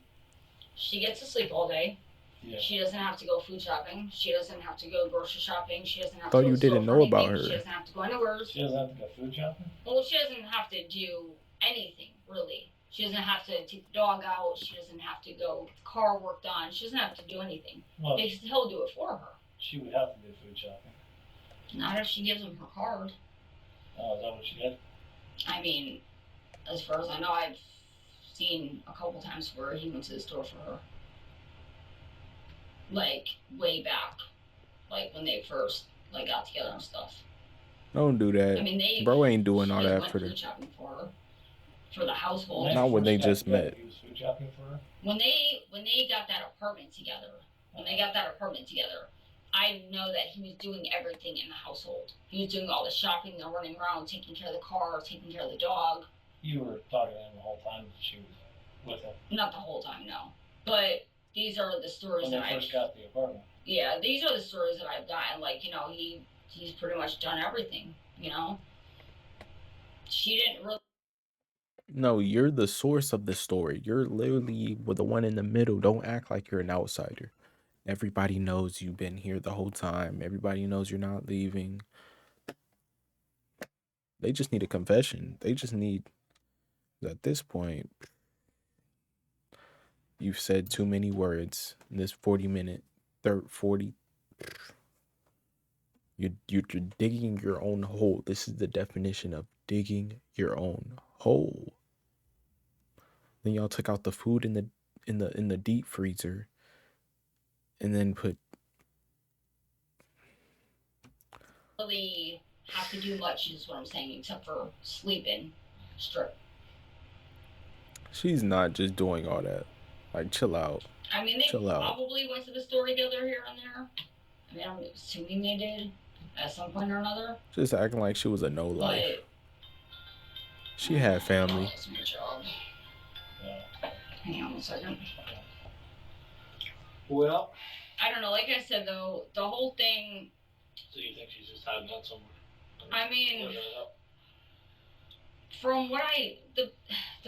Speaker 2: she gets to sleep all day. Yeah. She doesn't have to go food shopping. She doesn't have to go grocery shopping. She doesn't have
Speaker 1: Thought
Speaker 2: to go
Speaker 1: you didn't know about her.
Speaker 2: She doesn't have to go anywhere.
Speaker 6: She doesn't have to go food shopping?
Speaker 2: Well, she doesn't have to do anything, really. She doesn't have to take the dog out. She doesn't have to go get the car work done. She doesn't have to do anything. Well, he'll do it for her.
Speaker 6: She would have to do food shopping.
Speaker 2: Not if she gives him her card.
Speaker 6: Oh, is that what she did?
Speaker 2: I mean, as far as I know, I've seen a couple times where he went to the store for her. Like, way back. Like, when they first, like, got together and stuff.
Speaker 1: Don't do that. I mean, bro ain't doing all that for the...
Speaker 2: shopping for her. For the household.
Speaker 1: Not when they just met.
Speaker 6: He was food shopping for her?
Speaker 2: When they got that apartment together, I know that he was doing everything in the household. He was doing all the shopping and running around, taking care of the car, taking care of the dog.
Speaker 6: You were talking to him the whole time that she was with him?
Speaker 2: Not the whole time, no. But these are the stories
Speaker 6: when they first got the apartment.
Speaker 2: Yeah, these are the stories that I've gotten. Like, you know, he's pretty much done everything, you know? She didn't really...
Speaker 1: No, you're the source of the story. You're literally the one in the middle. Don't act like you're an outsider. Everybody knows you've been here the whole time. Everybody knows you're not leaving. They just need a confession. They just need... At this point, you've said too many words in this 40-minute, 40... You're digging your own hole. This is the definition of digging your own hole. Then y'all took out the food in the deep freezer, and then put.
Speaker 2: Really have to do much is what I'm saying, except for sleeping strip.
Speaker 1: She's not just doing all that. Like, chill out.
Speaker 2: I mean, they probably went to the store together here and there. I mean, I'm assuming they did at some point or another.
Speaker 1: Just acting like she was a no life. She had family.
Speaker 2: That's my job. Hang on 1 second.
Speaker 6: Well,
Speaker 2: I don't know. Like I said, though, the whole thing.
Speaker 6: So you think she's just hiding out somewhere?
Speaker 2: I mean, from what the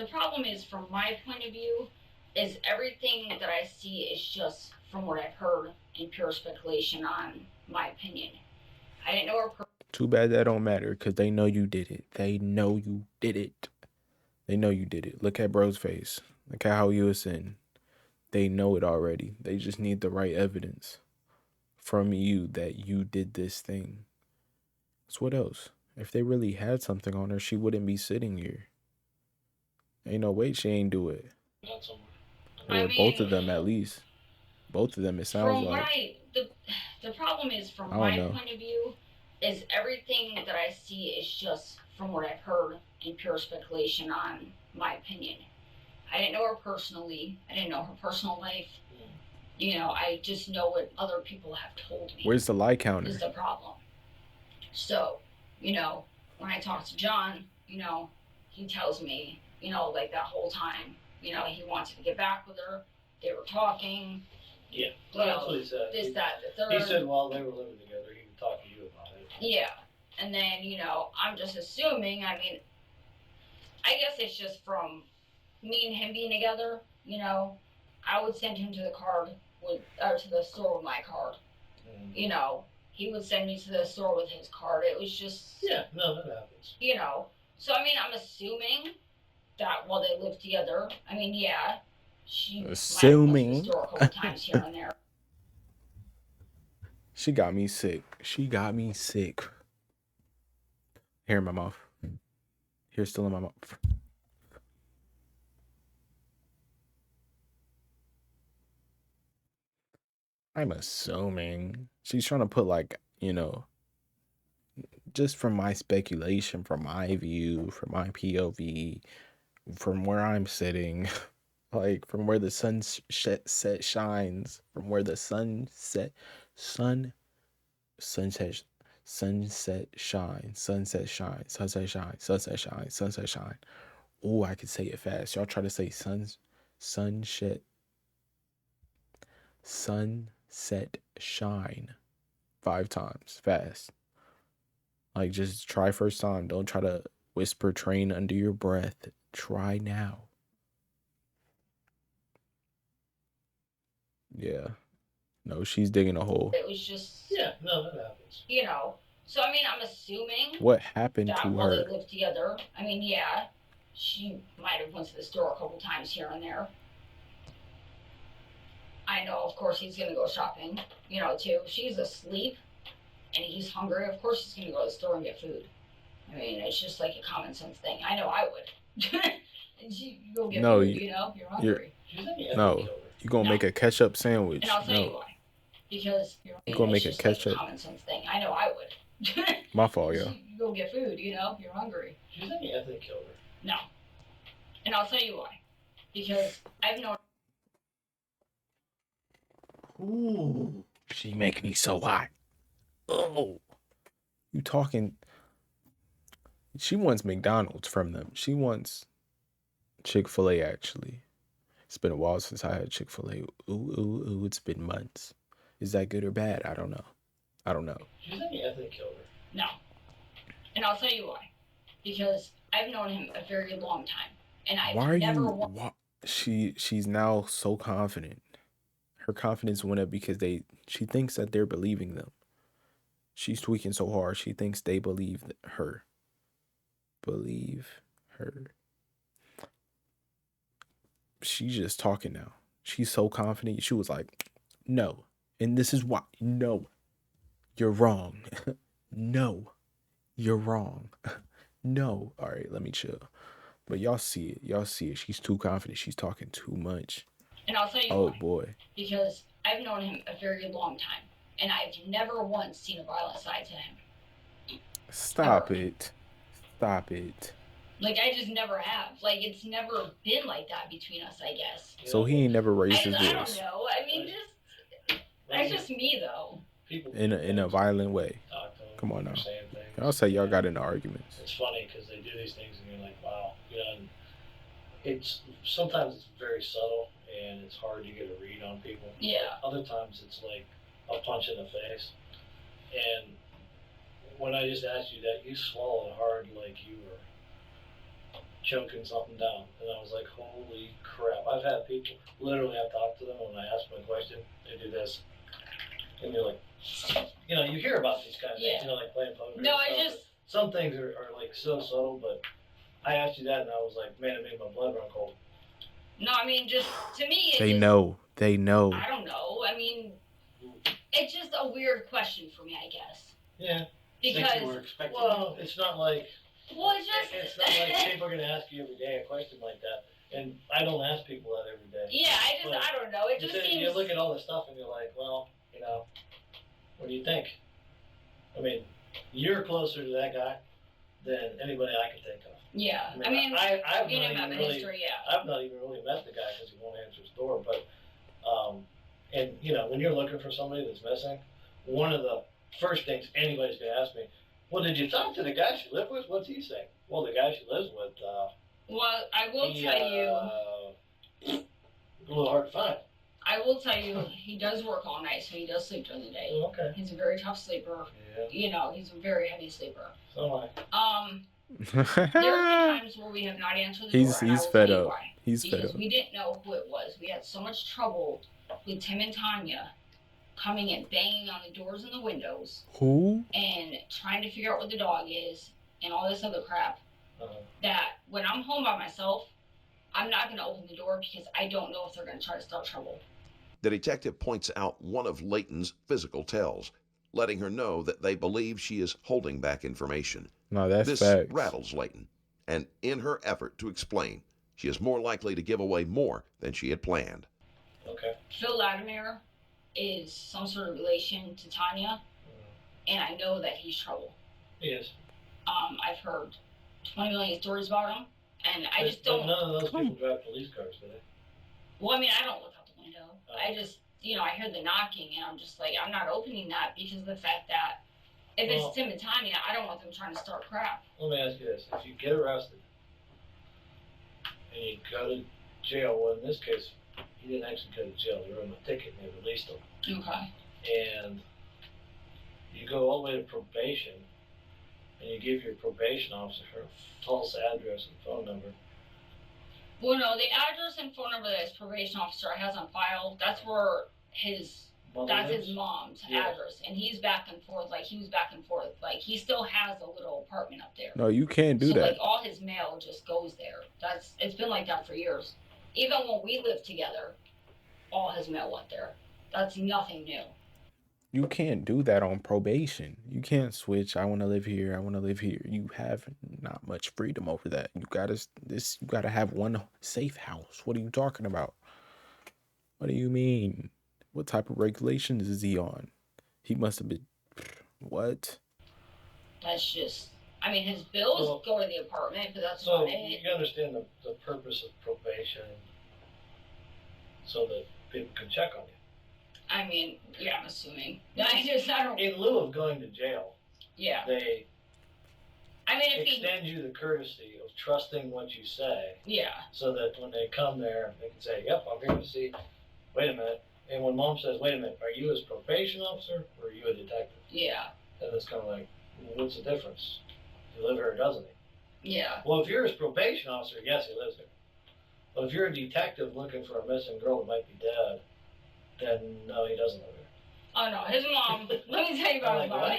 Speaker 2: problem is, from my point of view, is everything that I see is just from what I've heard and pure speculation on my opinion. I didn't know her.
Speaker 1: Too bad that don't matter, because they know you did it. They know you did it. They know you did it. Look at bro's face. Look at how he was in. They know it already. They just need the right evidence from you that you did this thing. So what else? If they really had something on her, she wouldn't be sitting here. Ain't no way she ain't do it. Or both of them, at least. Both of them, it sounds like.
Speaker 2: The problem is, from my point of view, is everything that I see is just from what I've heard and pure speculation on my opinion. I didn't know her personally. I didn't know her personal life. You know, I just know what other people have told me.
Speaker 1: Where's the lie counter?
Speaker 2: Is the problem. So, you know, when I talk to John, you know, he tells me, you know, like that whole time, you know, he wanted to get back with her. They were talking.
Speaker 6: Yeah, well, that's what he said.
Speaker 2: This, that, the third.
Speaker 6: He said while they were living together, he would talk to you about it.
Speaker 2: Yeah. And then, you know, I'm just assuming, I mean, I guess it's just from me and him being together, you know, I would send him to the to the store with my card. You know, he would send me to the store with his card. It was just...
Speaker 6: Yeah, no, that happens.
Speaker 2: You know, so I mean, I'm assuming that while they lived together, I mean, yeah, she
Speaker 1: assuming.
Speaker 2: Might have to the store a couple times here and there.
Speaker 1: She got me sick. She got me sick. Here in my mouth. Here, still in my mouth. I'm assuming she's trying to put, like, you know, just from my speculation, from my view, from my POV, from where I'm sitting, like from where the sunset shines, from where the sunset shine. Oh, I could say it fast. Y'all try to say sunset shine 5 times fast. Like, just try first time. Don't try to whisper train under your breath. Try now. Yeah. No, she's digging a hole.
Speaker 2: It was just...
Speaker 6: Yeah, no, that happens.
Speaker 2: You know. So, I mean, I'm assuming...
Speaker 1: What happened
Speaker 2: that
Speaker 1: to
Speaker 2: while
Speaker 1: her?
Speaker 2: they lived together, I mean, yeah, she might have went to the store a couple times here and there. I know, of course, he's gonna go shopping, you know, too. She's asleep and he's hungry. Of course, he's gonna go to the store and get food. I mean, it's just like a common sense thing. I know I would. And you go get food, you know, you're hungry.
Speaker 1: No, you gonna make a ketchup sandwich.
Speaker 2: And I'll tell you why. Because
Speaker 1: you gonna make a ketchup.
Speaker 2: Like a common sense thing. I know I would.
Speaker 1: My fault, yo.
Speaker 2: You go get food, you know, you're hungry.
Speaker 6: Do you think Anthony killed her?
Speaker 2: No. And I'll tell you why. Because I've known...
Speaker 1: Ooh, she make me so hot. Oh, you talking? She wants McDonald's from them. She wants Chick-fil-A. Actually, it's been a while since I had Chick-fil-A. Ooh, it's been months. Is that good or bad? I don't know.
Speaker 6: Do you think Anthony killed her?
Speaker 2: No. And I'll tell you why. Because I've known him a very long time, and I've never.
Speaker 1: She's now so confident. Her confidence went up because she thinks that they're believing them. She's tweaking so hard. She thinks they believe her. Believe her. She's just talking now. She's so confident. She was like, no. And this is why. No. You're wrong. No. You're wrong. No. All right, let me chill. But y'all see it. She's too confident. She's talking too much.
Speaker 2: And I'll tell you
Speaker 1: why.
Speaker 2: Oh, boy. Because I've known him a very long time. And I've never once seen a violent side to him.
Speaker 1: Stop it.
Speaker 2: Like, I just never have. Like, it's never been like that between us, I guess.
Speaker 1: So he ain't never raised his voice.
Speaker 2: I don't know. I mean, that's just me, though.
Speaker 1: In a violent way. Come on now. I'll say y'all got into arguments.
Speaker 6: It's funny because they do these things and you're like, wow. You know, and sometimes it's very subtle and it's hard to get a read on people.
Speaker 2: Yeah.
Speaker 6: Other times it's like a punch in the face. And when I just asked you that, you swallowed hard like you were choking something down. And I was like, holy crap. I've had people, literally I've talked to them when I ask them a question, they do this. And you're like, you know, you hear about these kind of things, you know, like playing poker.
Speaker 2: No,
Speaker 6: some things are like so subtle, but I asked you that and I was like, man, it made my blood run cold.
Speaker 2: No, I mean, just, to me,
Speaker 1: They know.
Speaker 2: I don't know. I mean, it's just a weird question for me, I guess.
Speaker 6: Yeah.
Speaker 2: Because,
Speaker 6: well, it's not like...
Speaker 2: Well, it's
Speaker 6: not like people are going to ask you every day a question like that. And I don't ask people that every day.
Speaker 2: Yeah, I don't know. It just seems...
Speaker 6: You look at all this stuff and you're like, well, you know, what do you think? I mean, you're closer to that guy than anybody I can think of.
Speaker 2: Yeah,
Speaker 6: I mean, I've
Speaker 2: you know about the history, yeah.
Speaker 6: I've not even really met the guy because he won't answer his door. But, and you know, when you're looking for somebody that's missing, one of the first things anybody's going to ask me, well, did you talk to the guy she lived with? What's he saying? Well, the guy she lives with,
Speaker 2: well, I will tell you,
Speaker 6: a little hard to find.
Speaker 2: I will tell you, he does work all night, so he does sleep during the day.
Speaker 6: Oh, okay.
Speaker 2: He's a very tough sleeper.
Speaker 6: Yeah.
Speaker 2: You know, he's a very heavy sleeper.
Speaker 6: So am I.
Speaker 2: There have been times where we have not answered the door.
Speaker 1: He's fed up. He's fed up.
Speaker 2: We didn't know who it was. We had so much trouble with Tim and Tanya coming and banging on the doors and the windows.
Speaker 1: Who?
Speaker 2: And trying to figure out what the dog is and all this other crap. That when I'm home by myself, I'm not going to open the door because I don't know if they're going to try to start trouble.
Speaker 5: The detective points out one of Layton's physical tells, letting her know that they believe she is holding back information.
Speaker 1: No, that's
Speaker 5: this
Speaker 1: facts.
Speaker 5: rattles Layton, and in her effort to explain, she is more likely to give away more than she had planned.
Speaker 6: Okay.
Speaker 2: Phil Latimer is some sort of relation to Tanya, and I know that he's trouble.
Speaker 6: He is.
Speaker 2: I've heard 20 million stories about him, and I just
Speaker 6: but
Speaker 2: don't...
Speaker 6: none of those people drive police cars, do they?
Speaker 2: Well, I mean, I don't look out the window. I just, you know, I hear the knocking, and I'm just like, I'm not opening that because of the fact that if it's Tim and Tanya, I don't want them trying to start crap.
Speaker 6: Let me ask you this. If you get arrested and you go to jail, well, in this case, he didn't actually go to jail. They wrote him a ticket and they released him.
Speaker 2: Okay.
Speaker 6: And you go all the way to probation and you give your probation officer her false address and phone number.
Speaker 2: Well, no, the address and phone number that his probation officer has on file, that's where his That's his mom's address, and he's back and forth. Like he was back and forth. Like he still has a little apartment up there.
Speaker 1: No, you can't do
Speaker 2: so,
Speaker 1: that.
Speaker 2: Like all his mail just goes there. It's been like that for years. Even when we lived together, all his mail went there. That's nothing new.
Speaker 1: You can't do that on probation. You can't switch. I want to live here. I want to live here. You have not much freedom over that. You gotta have one safe house. What are you talking about? What do you mean? What type of regulations is he on? He must have been what?
Speaker 2: That's just. I mean, his bills go to the apartment, but that's
Speaker 6: so
Speaker 2: not it.
Speaker 6: You understand the purpose of probation, so that people can check on you.
Speaker 2: I mean, yeah, I'm assuming. I don't.
Speaker 6: In lieu of going to jail,
Speaker 2: Yeah.
Speaker 6: They
Speaker 2: if
Speaker 6: extend you the courtesy of trusting what you say.
Speaker 2: Yeah.
Speaker 6: So that when they come there, they can say, "Yep, I'm here to see." Wait a minute. And when mom says, "Wait a minute, are you his probation officer or are you a detective?"
Speaker 2: Yeah.
Speaker 6: And it's kind of like, well, what's the difference? He lives here, doesn't he?
Speaker 2: Yeah.
Speaker 6: Well, if you're his probation officer, yes, he lives here. But if you're a detective looking for a missing girl that might be dead, then no, he doesn't live here.
Speaker 2: Oh no, his mom. Let me tell you about his mom.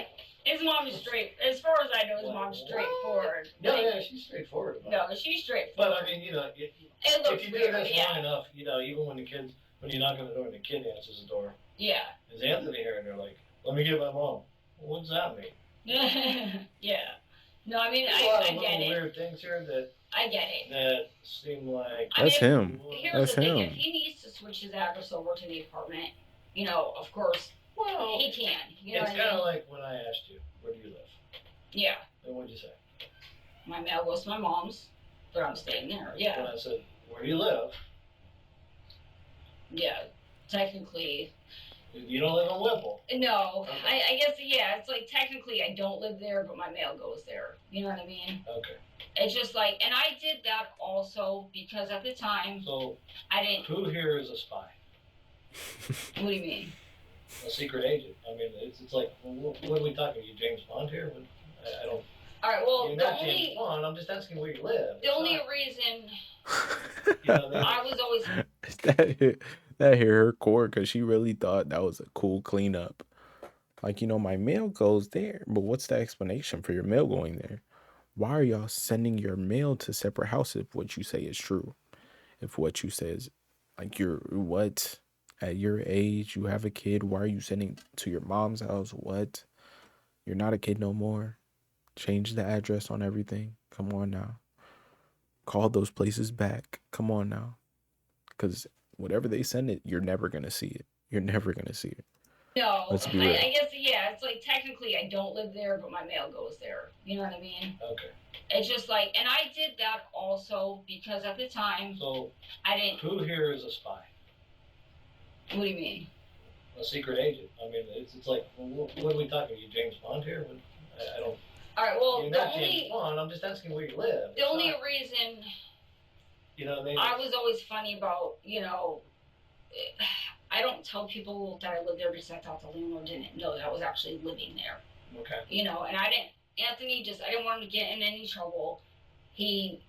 Speaker 2: His mom is straight. As far as I know, his mom's straightforward.
Speaker 6: No, yeah, she's straightforward.
Speaker 2: No, she's straightforward.
Speaker 6: But I mean,
Speaker 2: it looks
Speaker 6: if you do
Speaker 2: weird,
Speaker 6: this long enough, even when you knock on the door and the kid answers the door.
Speaker 2: Yeah.
Speaker 6: Is Anthony here? And they're like, "Let me get my mom." Well, what does that mean?
Speaker 2: Yeah. No, I mean,
Speaker 6: I
Speaker 2: get it.
Speaker 6: Weird things here that
Speaker 2: I get it.
Speaker 6: That seem like
Speaker 1: that's him.
Speaker 2: Here's the thing: if he needs to switch his address over to the apartment, of course, he can.
Speaker 6: It's kind of like when I asked you, "Where do you live?"
Speaker 2: Yeah.
Speaker 6: And what'd you say?
Speaker 2: My mail goes to my mom's, but I'm staying there. Yeah.
Speaker 6: When I said, "Where do you live?"
Speaker 2: Yeah, technically.
Speaker 6: You don't live in Whipple.
Speaker 2: No, okay. I guess it's like technically I don't live there, but my mail goes there. You know what I mean?
Speaker 6: Okay.
Speaker 2: It's just like, and I did that also because at the time,
Speaker 6: so
Speaker 2: I didn't.
Speaker 6: Who here is a spy?
Speaker 2: What do you mean?
Speaker 6: A secret agent. I mean, it's like, what are we talking? Are you James Bond here? I don't.
Speaker 2: All right. Well,
Speaker 6: you're not James Bond. I'm just asking where you live.
Speaker 2: The only reason.
Speaker 6: I
Speaker 2: was always.
Speaker 1: That hit her core because she really thought that was a cool cleanup. Like, my mail goes there, but what's the explanation for your mail going there? Why are y'all sending your mail to separate houses if what you say is true? If what you say is, like, at your age, you have a kid, why are you sending to your mom's house? What? You're not a kid no more. Change the address on everything. Come on now. Call those places back. Come on now. Because whatever they send it, you're never going to see it. You're never going to see it.
Speaker 2: No, I guess, it's like technically I don't live there, but my mail goes there. You know what I mean?
Speaker 6: Okay.
Speaker 2: It's just like, and I did that also because at the time, I didn't.
Speaker 6: Who here is a spy?
Speaker 2: What do you mean?
Speaker 6: A secret agent. I mean, it's like, what are we talking? Are you James Bond here? I don't.
Speaker 2: All right, well,
Speaker 6: you're not James Bond. I'm just asking where you live.
Speaker 2: The only reason.
Speaker 6: You know what I mean?
Speaker 2: I was always funny about, I don't tell people that I live there because I thought the landlord didn't know that I was actually living there.
Speaker 6: Okay.
Speaker 2: And I didn't, Anthony I didn't want him to get in any trouble. He,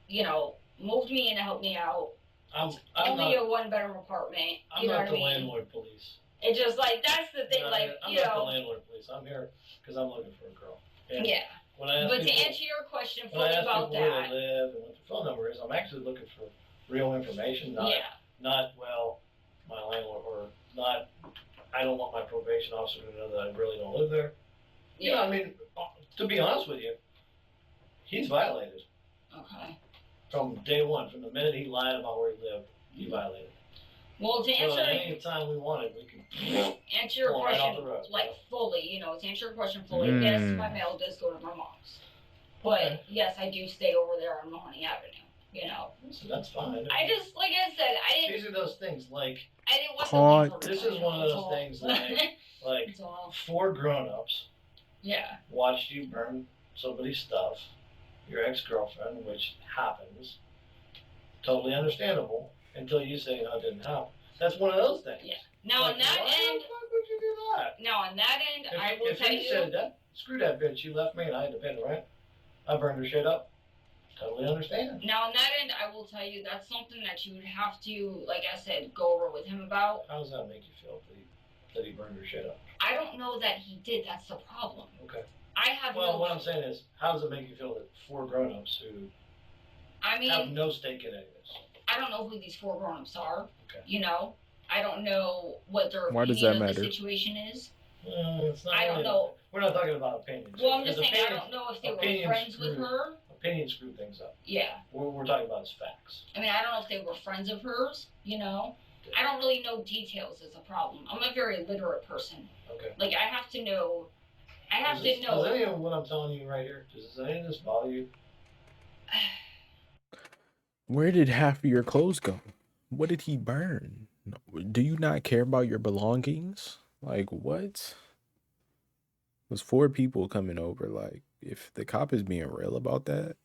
Speaker 2: moved me in to help me out. Only a 1-bedroom apartment.
Speaker 6: I'm not the landlord police.
Speaker 2: It's just like, that's the thing,
Speaker 6: I'm not the landlord police. I'm here because I'm looking for a girl. And
Speaker 2: yeah.
Speaker 6: When I ask
Speaker 2: but
Speaker 6: people,
Speaker 2: to answer your question fully
Speaker 6: about
Speaker 2: about that.
Speaker 6: Where they live and what their phone number is, I'm actually looking for real information, not my landlord, or not, I don't want my probation officer to know that I really don't live there. Yeah. I mean, to be honest with you, he's violated.
Speaker 2: Okay.
Speaker 6: From day one, from the minute he lied about where he lived, he violated.
Speaker 2: Well, to answer
Speaker 6: any time we wanted, we could
Speaker 2: answer your question fully, to answer your question fully, yes, my mail does go to my mom's. But yes, I do stay over there on Mahoney Avenue.
Speaker 6: So that's fine.
Speaker 2: I just, like I said, I didn't.
Speaker 6: These are those things like.
Speaker 2: I didn't want
Speaker 6: to. This is one of those things like 4 grown-ups.
Speaker 2: Yeah.
Speaker 6: Watched you burn somebody's stuff, your ex-girlfriend, which happens. Totally understandable until you say no, it didn't happen. That's one of those things.
Speaker 2: Yeah. Now on that end.
Speaker 6: Why the fuck would you do that?
Speaker 2: Now on that end, I will tell you.
Speaker 6: If he said that, screw that bitch, she left me and I had to pay the rent. I burned her shit up. Totally understand.
Speaker 2: Now, on that end, I will tell you that's something that you would have to, like I said, go over with him about.
Speaker 6: How does that make you feel, that he burned her shit up?
Speaker 2: I don't know that he did. That's the problem.
Speaker 6: Okay.
Speaker 2: I have
Speaker 6: Well, what I'm saying is, how does it make you feel that 4 grown-ups who have no stake in any of this?
Speaker 2: I don't know who these 4 grown-ups are.
Speaker 6: Okay.
Speaker 2: You know, I don't know what their
Speaker 1: Why does that
Speaker 2: opinion of
Speaker 1: matter?
Speaker 2: the situation is.
Speaker 6: It's not
Speaker 2: I don't know.
Speaker 6: We're not talking about opinions.
Speaker 2: Well, I'm just saying I don't know if they were friends with her.
Speaker 6: Opinions screw things up.
Speaker 2: Yeah.
Speaker 6: What we're talking about is facts.
Speaker 2: I mean, I don't know if they were friends of hers, you know. I don't really know details is a problem. I'm a very literate person.
Speaker 6: Okay.
Speaker 2: Like, I have to know.
Speaker 6: Does any of what I'm telling you right here, does any of this bother you?
Speaker 1: Where did half of your clothes go? What did he burn? Do you not care about your belongings? Like, what? There's 4 people coming over. Like, if the cop is being real about that,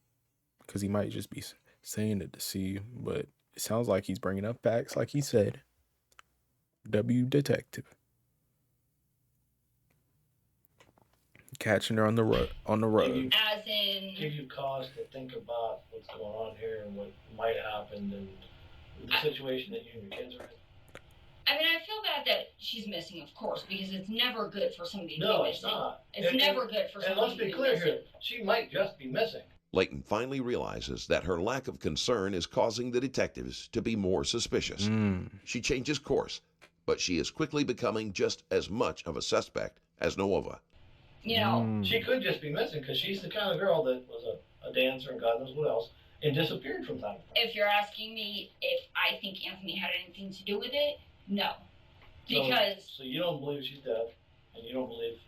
Speaker 1: because he might just be saying it to see, but it sounds like he's bringing up facts, like he said. W detective. Catching her on the rug.
Speaker 2: As in,
Speaker 6: give you cause to think about what's going on here and what might happen and the situation that you and your kids are in.
Speaker 2: I mean, I feel bad that she's missing, of course, because it's never good for somebody to be missing.
Speaker 6: No, it's not.
Speaker 2: It's never good for somebody to be missing.
Speaker 6: And let's be clear here, she might just be missing.
Speaker 5: Layton finally realizes that her lack of concern is causing the detectives to be more suspicious. She changes course, but she is quickly becoming just as much of a suspect as Nuova.
Speaker 2: You know,
Speaker 6: she could just be missing because she's the kind of girl that was a dancer and God knows what else and disappeared from time to time.
Speaker 2: If you're asking me if I think Anthony had anything to do with it, no. Because...
Speaker 6: So you don't believe she's dead, and you don't believe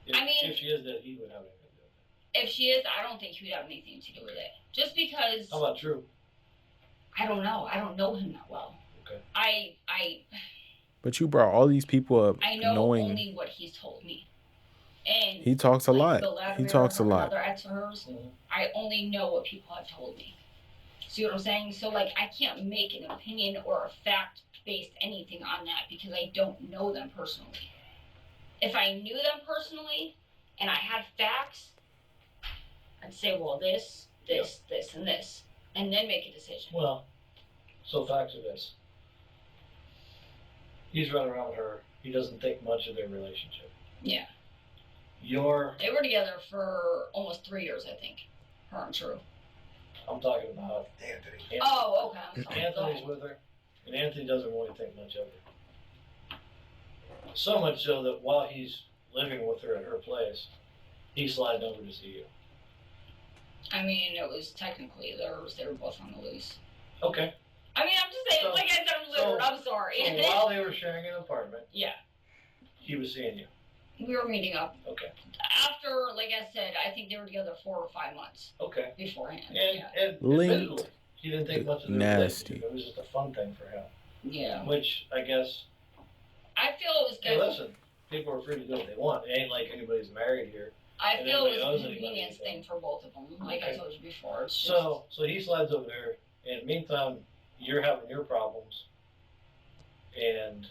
Speaker 6: if she is dead, he would have anything to do with it.
Speaker 2: If she is, I don't think he would have anything to do with it. Just because...
Speaker 6: How about Drew?
Speaker 2: I don't know. I don't know him that well.
Speaker 6: Okay.
Speaker 1: But you brought all these people up
Speaker 2: I know
Speaker 1: knowing...
Speaker 2: only what he's told me. And
Speaker 1: he talks a lot. He talks a lot.
Speaker 2: Another ex of hers, I only know what people have told me. See what I'm saying? So, like, I can't make an opinion or a fact-based anything on that because I don't know them personally. If I knew them personally and I had facts, I'd say, well, this, and this, and then make a decision.
Speaker 6: Well, so facts are this. He's running around with her. He doesn't think much of their relationship.
Speaker 2: Yeah. They were together for almost 3 years, I think. Her and Drew.
Speaker 6: I'm talking about Anthony.
Speaker 2: Oh, okay. I'm sorry.
Speaker 6: Anthony's with her, and Anthony doesn't really think much of her. So much so that while he's living with her at her place, he's sliding over to see you.
Speaker 2: I mean, it was technically they were both on the lease.
Speaker 6: Okay.
Speaker 2: I mean, I'm just saying, like I said, I'm literate. I'm sorry.
Speaker 6: So while they were sharing an apartment,
Speaker 2: yeah,
Speaker 6: he was seeing you.
Speaker 2: We were meeting up.
Speaker 6: Okay.
Speaker 2: After, like I said, I think they were together 4 or 5 months.
Speaker 6: Okay.
Speaker 2: Beforehand.
Speaker 6: And admittedly, he didn't think much of the
Speaker 1: nasty.
Speaker 6: It was just a fun thing for him.
Speaker 2: Yeah.
Speaker 6: Which, I guess...
Speaker 2: I feel it was good.
Speaker 6: Hey, listen, people are free to do what they want. It ain't like anybody's married here.
Speaker 2: I feel it was a convenience thing for both of them, like I told you before. It's just...
Speaker 6: So he slides over there, and in the meantime, you're having your problems, and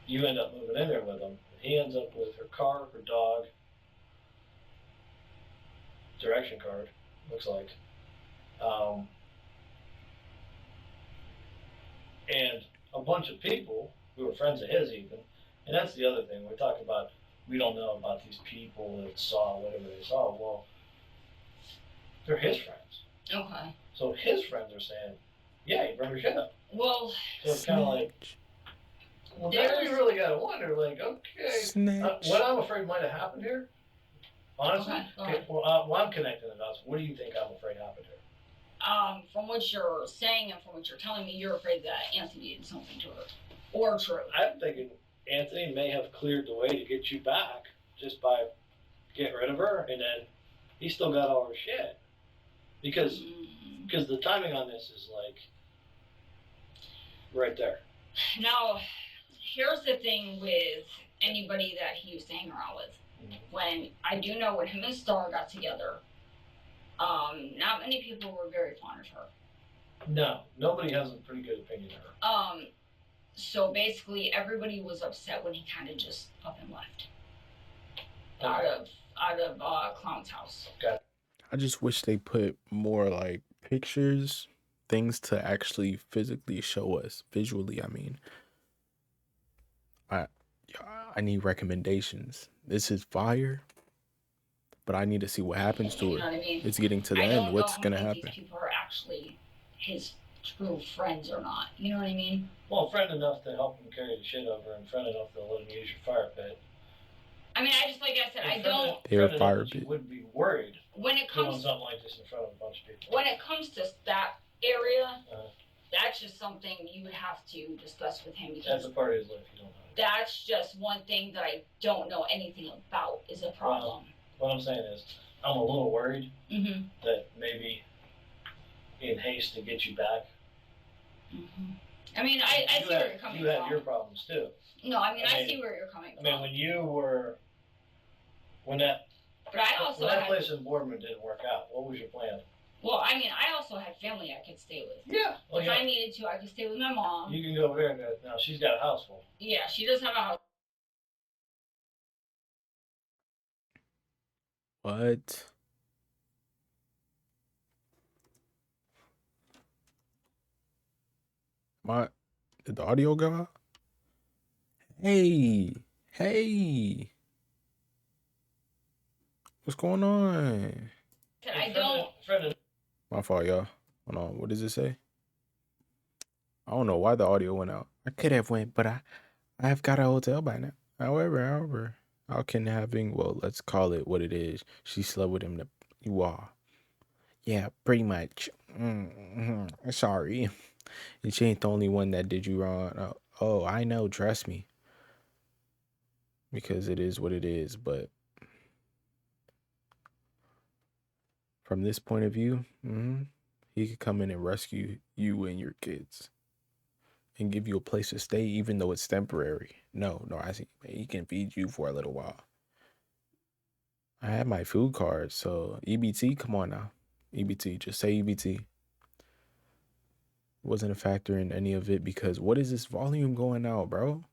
Speaker 6: you end up moving in there with him. He ends up with her car, her dog, direction card, looks like, and a bunch of people who are friends of his even, and that's the other thing. We're talking about, we don't know about these people that saw whatever they saw. Well, they're his friends.
Speaker 2: Okay.
Speaker 6: So his friends are saying, yeah, he burned her shit up.
Speaker 2: Well,
Speaker 6: so it's kind of like, well, then we really got to wonder, like, okay, what I'm afraid might have happened here, honestly, well, I'm connecting the dots. What do you think I'm afraid happened here?
Speaker 2: From what you're saying and from what you're telling me, you're afraid that Anthony did something to her. Or Drew.
Speaker 6: I'm thinking Anthony may have cleared the way to get you back just by getting rid of her, and then he still got all her shit. Because the timing on this is like right there.
Speaker 2: Now, here's the thing with anybody that he used to hang around with. When I do know when him and Star got together, not many people were very fond of her.
Speaker 6: No, nobody has a pretty good opinion of her.
Speaker 2: So basically, everybody was upset when he kind of just up and left out of Clown's house.
Speaker 6: Okay.
Speaker 1: I just wish they put more like pictures, things to actually physically show us visually. I mean, I need recommendations. This is fire, but I need to see what happens to her.
Speaker 2: You know what I mean?
Speaker 1: It's getting to the end. What's gonna happen?
Speaker 2: These people are actually his true friends or not. You know what I mean?
Speaker 6: Well, friend enough to help him carry the shit over, and friend enough to let him use your fire pit.
Speaker 2: I mean, like I said, I don't.
Speaker 1: Their fire pit.
Speaker 6: You wouldn't be worried
Speaker 2: when it comes
Speaker 6: doing something like this in front of a bunch of people.
Speaker 2: When it comes to that area, that's just something you would have to discuss with him, because
Speaker 6: that's a part of his life you don't know.
Speaker 2: That's just one thing that I don't know anything about is a problem.
Speaker 6: What I'm saying is, I'm a little worried that maybe in haste to get you back.
Speaker 2: I mean, I see where you're coming from.
Speaker 6: You had your problems too.
Speaker 2: No, I mean, I see where you're coming from.
Speaker 6: I mean, when that place in Boardman didn't work out, what was your plan?
Speaker 2: Well, I mean, I also had family I could stay with.
Speaker 6: Yeah.
Speaker 2: If I needed to, I could stay with my mom.
Speaker 6: You can go over there and go, now she's got a house full.
Speaker 2: Yeah, she does have a house.
Speaker 1: What? Did the audio go out? Hey. What's going on?
Speaker 2: I don't.
Speaker 1: My fault, y'all. Hold on. What does it say? I don't know why the audio went out. I could have went, but I have got a hotel by now. However, how can having, well, let's call it what it is. She slept with him. You are. Yeah, pretty much. Sorry. And she ain't the only one that did you wrong. Oh, I know. Trust me. Because it is what it is. But from this point of view, he could come in and rescue you and your kids and give you a place to stay, even though it's temporary. No, I see. He can feed you for a little while. I have my food card, so EBT, come on now. EBT, just say EBT. Wasn't a factor in any of it because what is this volume going out, bro?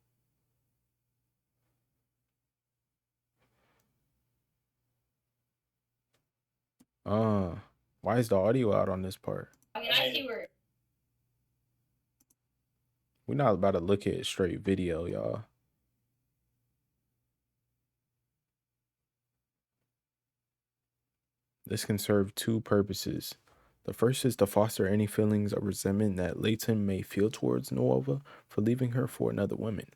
Speaker 1: Why is the audio out on this part?
Speaker 2: I mean, I see where.
Speaker 1: We're not about to look at straight video, y'all. This can serve two purposes. The first is to foster any feelings of resentment that Leighton may feel towards Nuova for leaving her for another woman.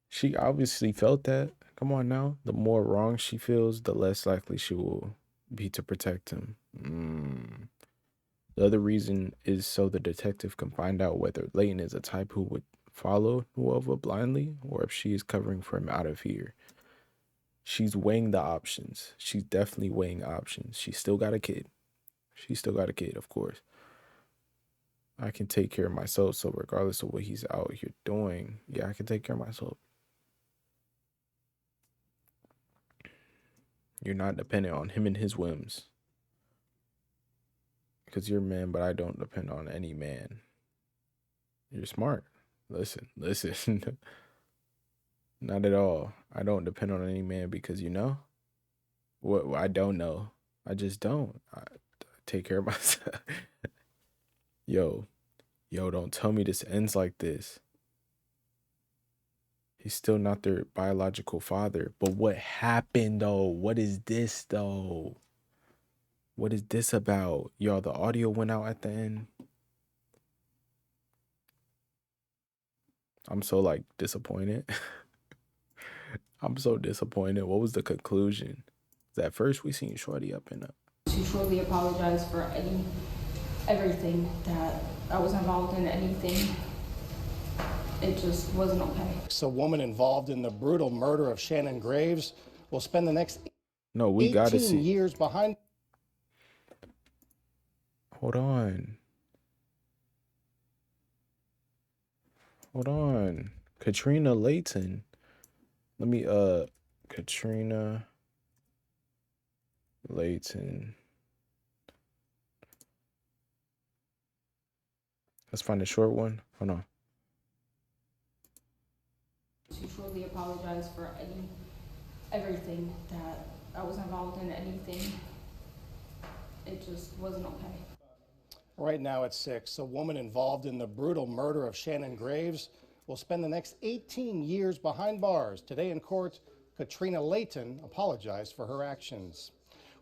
Speaker 1: She obviously felt that. Come on now. The more wrong she feels, the less likely she will be to protect him. The other reason is so the detective can find out whether Leighton is a type who would follow Nuova blindly or if she is covering for him out of fear. She's weighing the options. She's definitely weighing options. She's still got a kid. Of course. I can take care of myself, so regardless of what he's out here doing, yeah, I can take care of myself. You're not dependent on him and his whims. Because you're a man, but I don't depend on any man. You're smart. Listen. Not at all. I don't depend on any man because you know what? I don't know. I just don't. I take care of myself. Yo, don't tell me this ends like this. He's still not their biological father. But what happened though? What is this though? What is this about? Y'all, the audio went out at the end. I'm so like disappointed. I'm so disappointed. What was the conclusion? At first we seen Shorty up and up.
Speaker 9: To truly apologize for everything that I was involved in, anything. It just wasn't okay.
Speaker 3: A woman involved in the brutal murder of Shannon Graves will spend the next
Speaker 1: we gotta see.
Speaker 3: 18 years behind.
Speaker 1: Hold on. Katrina Leighton. Let me, Katrina Leighton. Let's find a short one. Hold on.
Speaker 9: To truly apologize for everything that I was involved in, anything. It just wasn't okay.
Speaker 3: Right now at 6, a woman involved in the brutal murder of Shannon Graves will spend the next 18 years behind bars. Today in court, Katrina Layton apologized for her actions.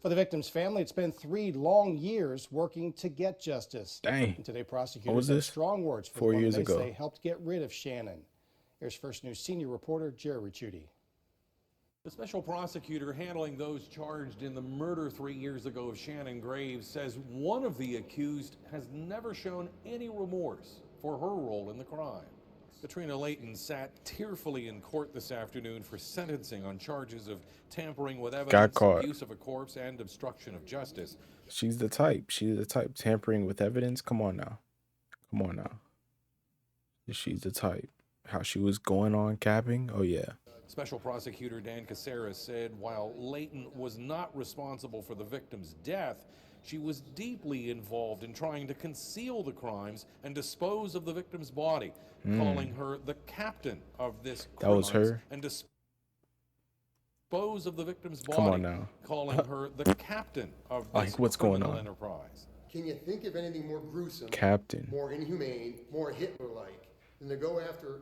Speaker 3: For the victim's family, it's been 3 long years working to get justice.
Speaker 1: Dang.
Speaker 3: And today, prosecutors had strong words for
Speaker 1: 4
Speaker 3: the
Speaker 1: years
Speaker 3: woman they
Speaker 1: ago.
Speaker 3: say helped get rid of Shannon. Here's First News senior reporter Jerry Ricciuti.
Speaker 4: The special prosecutor handling those charged in the murder 3 years ago of Shannon Graves says one of the accused has never shown any remorse for her role in the crime. Katrina Layton sat tearfully in court this afternoon for sentencing on charges of tampering with evidence, abuse of a corpse, and obstruction of justice.
Speaker 1: She's the type. She's the type. Tampering with evidence? Come on now. Come on now. She's the type. How she was going on capping? Oh, yeah.
Speaker 4: Special prosecutor Dan Caceres said while Layton was not responsible for the victim's death, she was deeply involved in trying to conceal the crimes and dispose of the victim's body, calling her the captain of this crime.
Speaker 1: That was her?
Speaker 4: And dispose of the victim's body.
Speaker 1: Come on now.
Speaker 4: Calling her the captain of this
Speaker 1: like, what's going on?
Speaker 4: Enterprise.
Speaker 10: Can you think of anything more gruesome,
Speaker 1: captain,
Speaker 10: more inhumane, more Hitler-like than to go after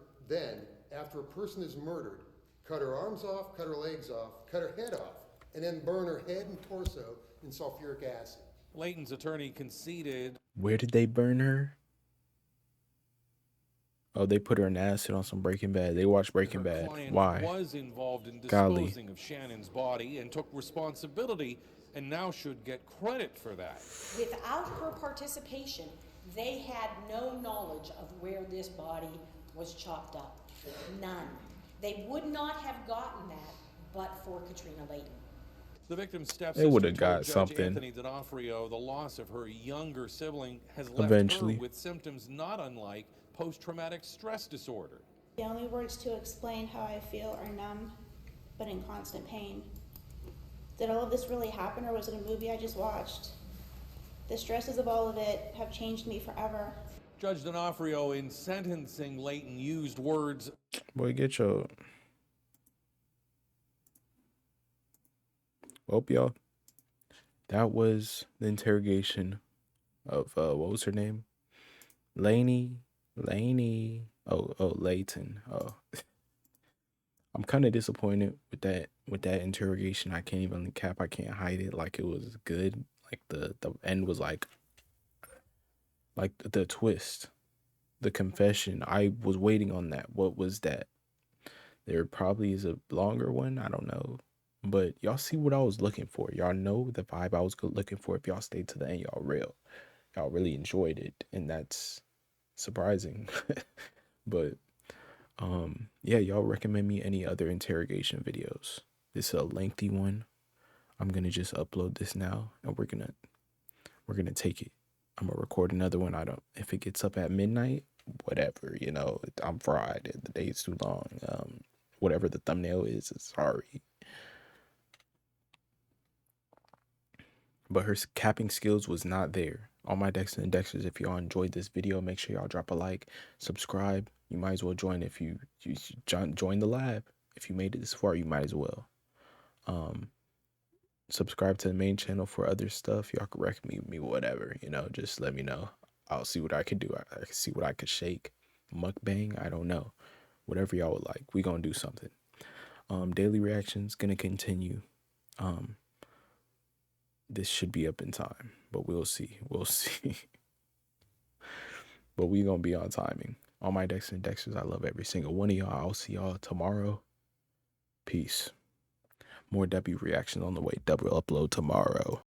Speaker 10: a person is murdered, cut her arms off, cut her legs off, cut her head off, and then burn her head and torso in sulfuric acid?
Speaker 4: Layton's attorney conceded.
Speaker 1: Where did they burn her? Oh, they put her in acid on some Breaking Bad. They watched Breaking Bad. Why?
Speaker 4: Was involved in disposing of Shannon's body and took responsibility and now should get credit for that.
Speaker 11: Without her participation, they had no knowledge of where this body was chopped up. None. They would not have gotten that but for Katrina Layton.
Speaker 4: The victim's stepsister
Speaker 1: would have got
Speaker 4: Judge
Speaker 1: something.
Speaker 4: Anthony D'Onofrio the loss of her younger sibling has left
Speaker 1: Eventually.
Speaker 4: her with symptoms not unlike post-traumatic stress disorder.
Speaker 12: The only words to explain how I feel are numb, but in constant pain. Did all of this really happen, or was it a movie I just watched? The stresses of all of it have changed me forever.
Speaker 4: Judge D'Onofrio, in sentencing Layton, used words.
Speaker 1: Boy, get your... Well, y'all, that was the interrogation of, what was her name? Layton. Layton. Oh, I'm kind of disappointed with that interrogation. I can't even cap. I can't hide it. Like, it was good. Like, the end was like the twist, the confession. I was waiting on that. What was that? There probably is a longer one. I don't know. But y'all see what I was looking for. Y'all know the vibe I was looking for. If y'all stayed to the end, y'all really enjoyed it. And that's surprising. But yeah, y'all recommend me any other interrogation videos. This is a lengthy one. I'm gonna just upload this now, and we're gonna take it. I'm gonna record another one. If it gets up at midnight, whatever, I'm fried. The day's too long. Whatever the thumbnail is, sorry. But her capping skills was not there. All my Dexx and Dexters, if y'all enjoyed this video, make sure y'all drop a like, subscribe. You might as well join if you join the lab. If you made it this far, you might as well. Subscribe to the main channel for other stuff. Y'all can recommend me whatever, just let me know. I'll see what I can do. I can see what I could shake. Mukbang, I don't know. Whatever y'all would like. We gonna do something. Daily reactions gonna continue. This should be up in time, but we'll see. But we gonna be on timing. All my Dexx and Dexters, I love every single one of y'all. I'll see y'all tomorrow. Peace. More W reactions on the way. Double upload tomorrow.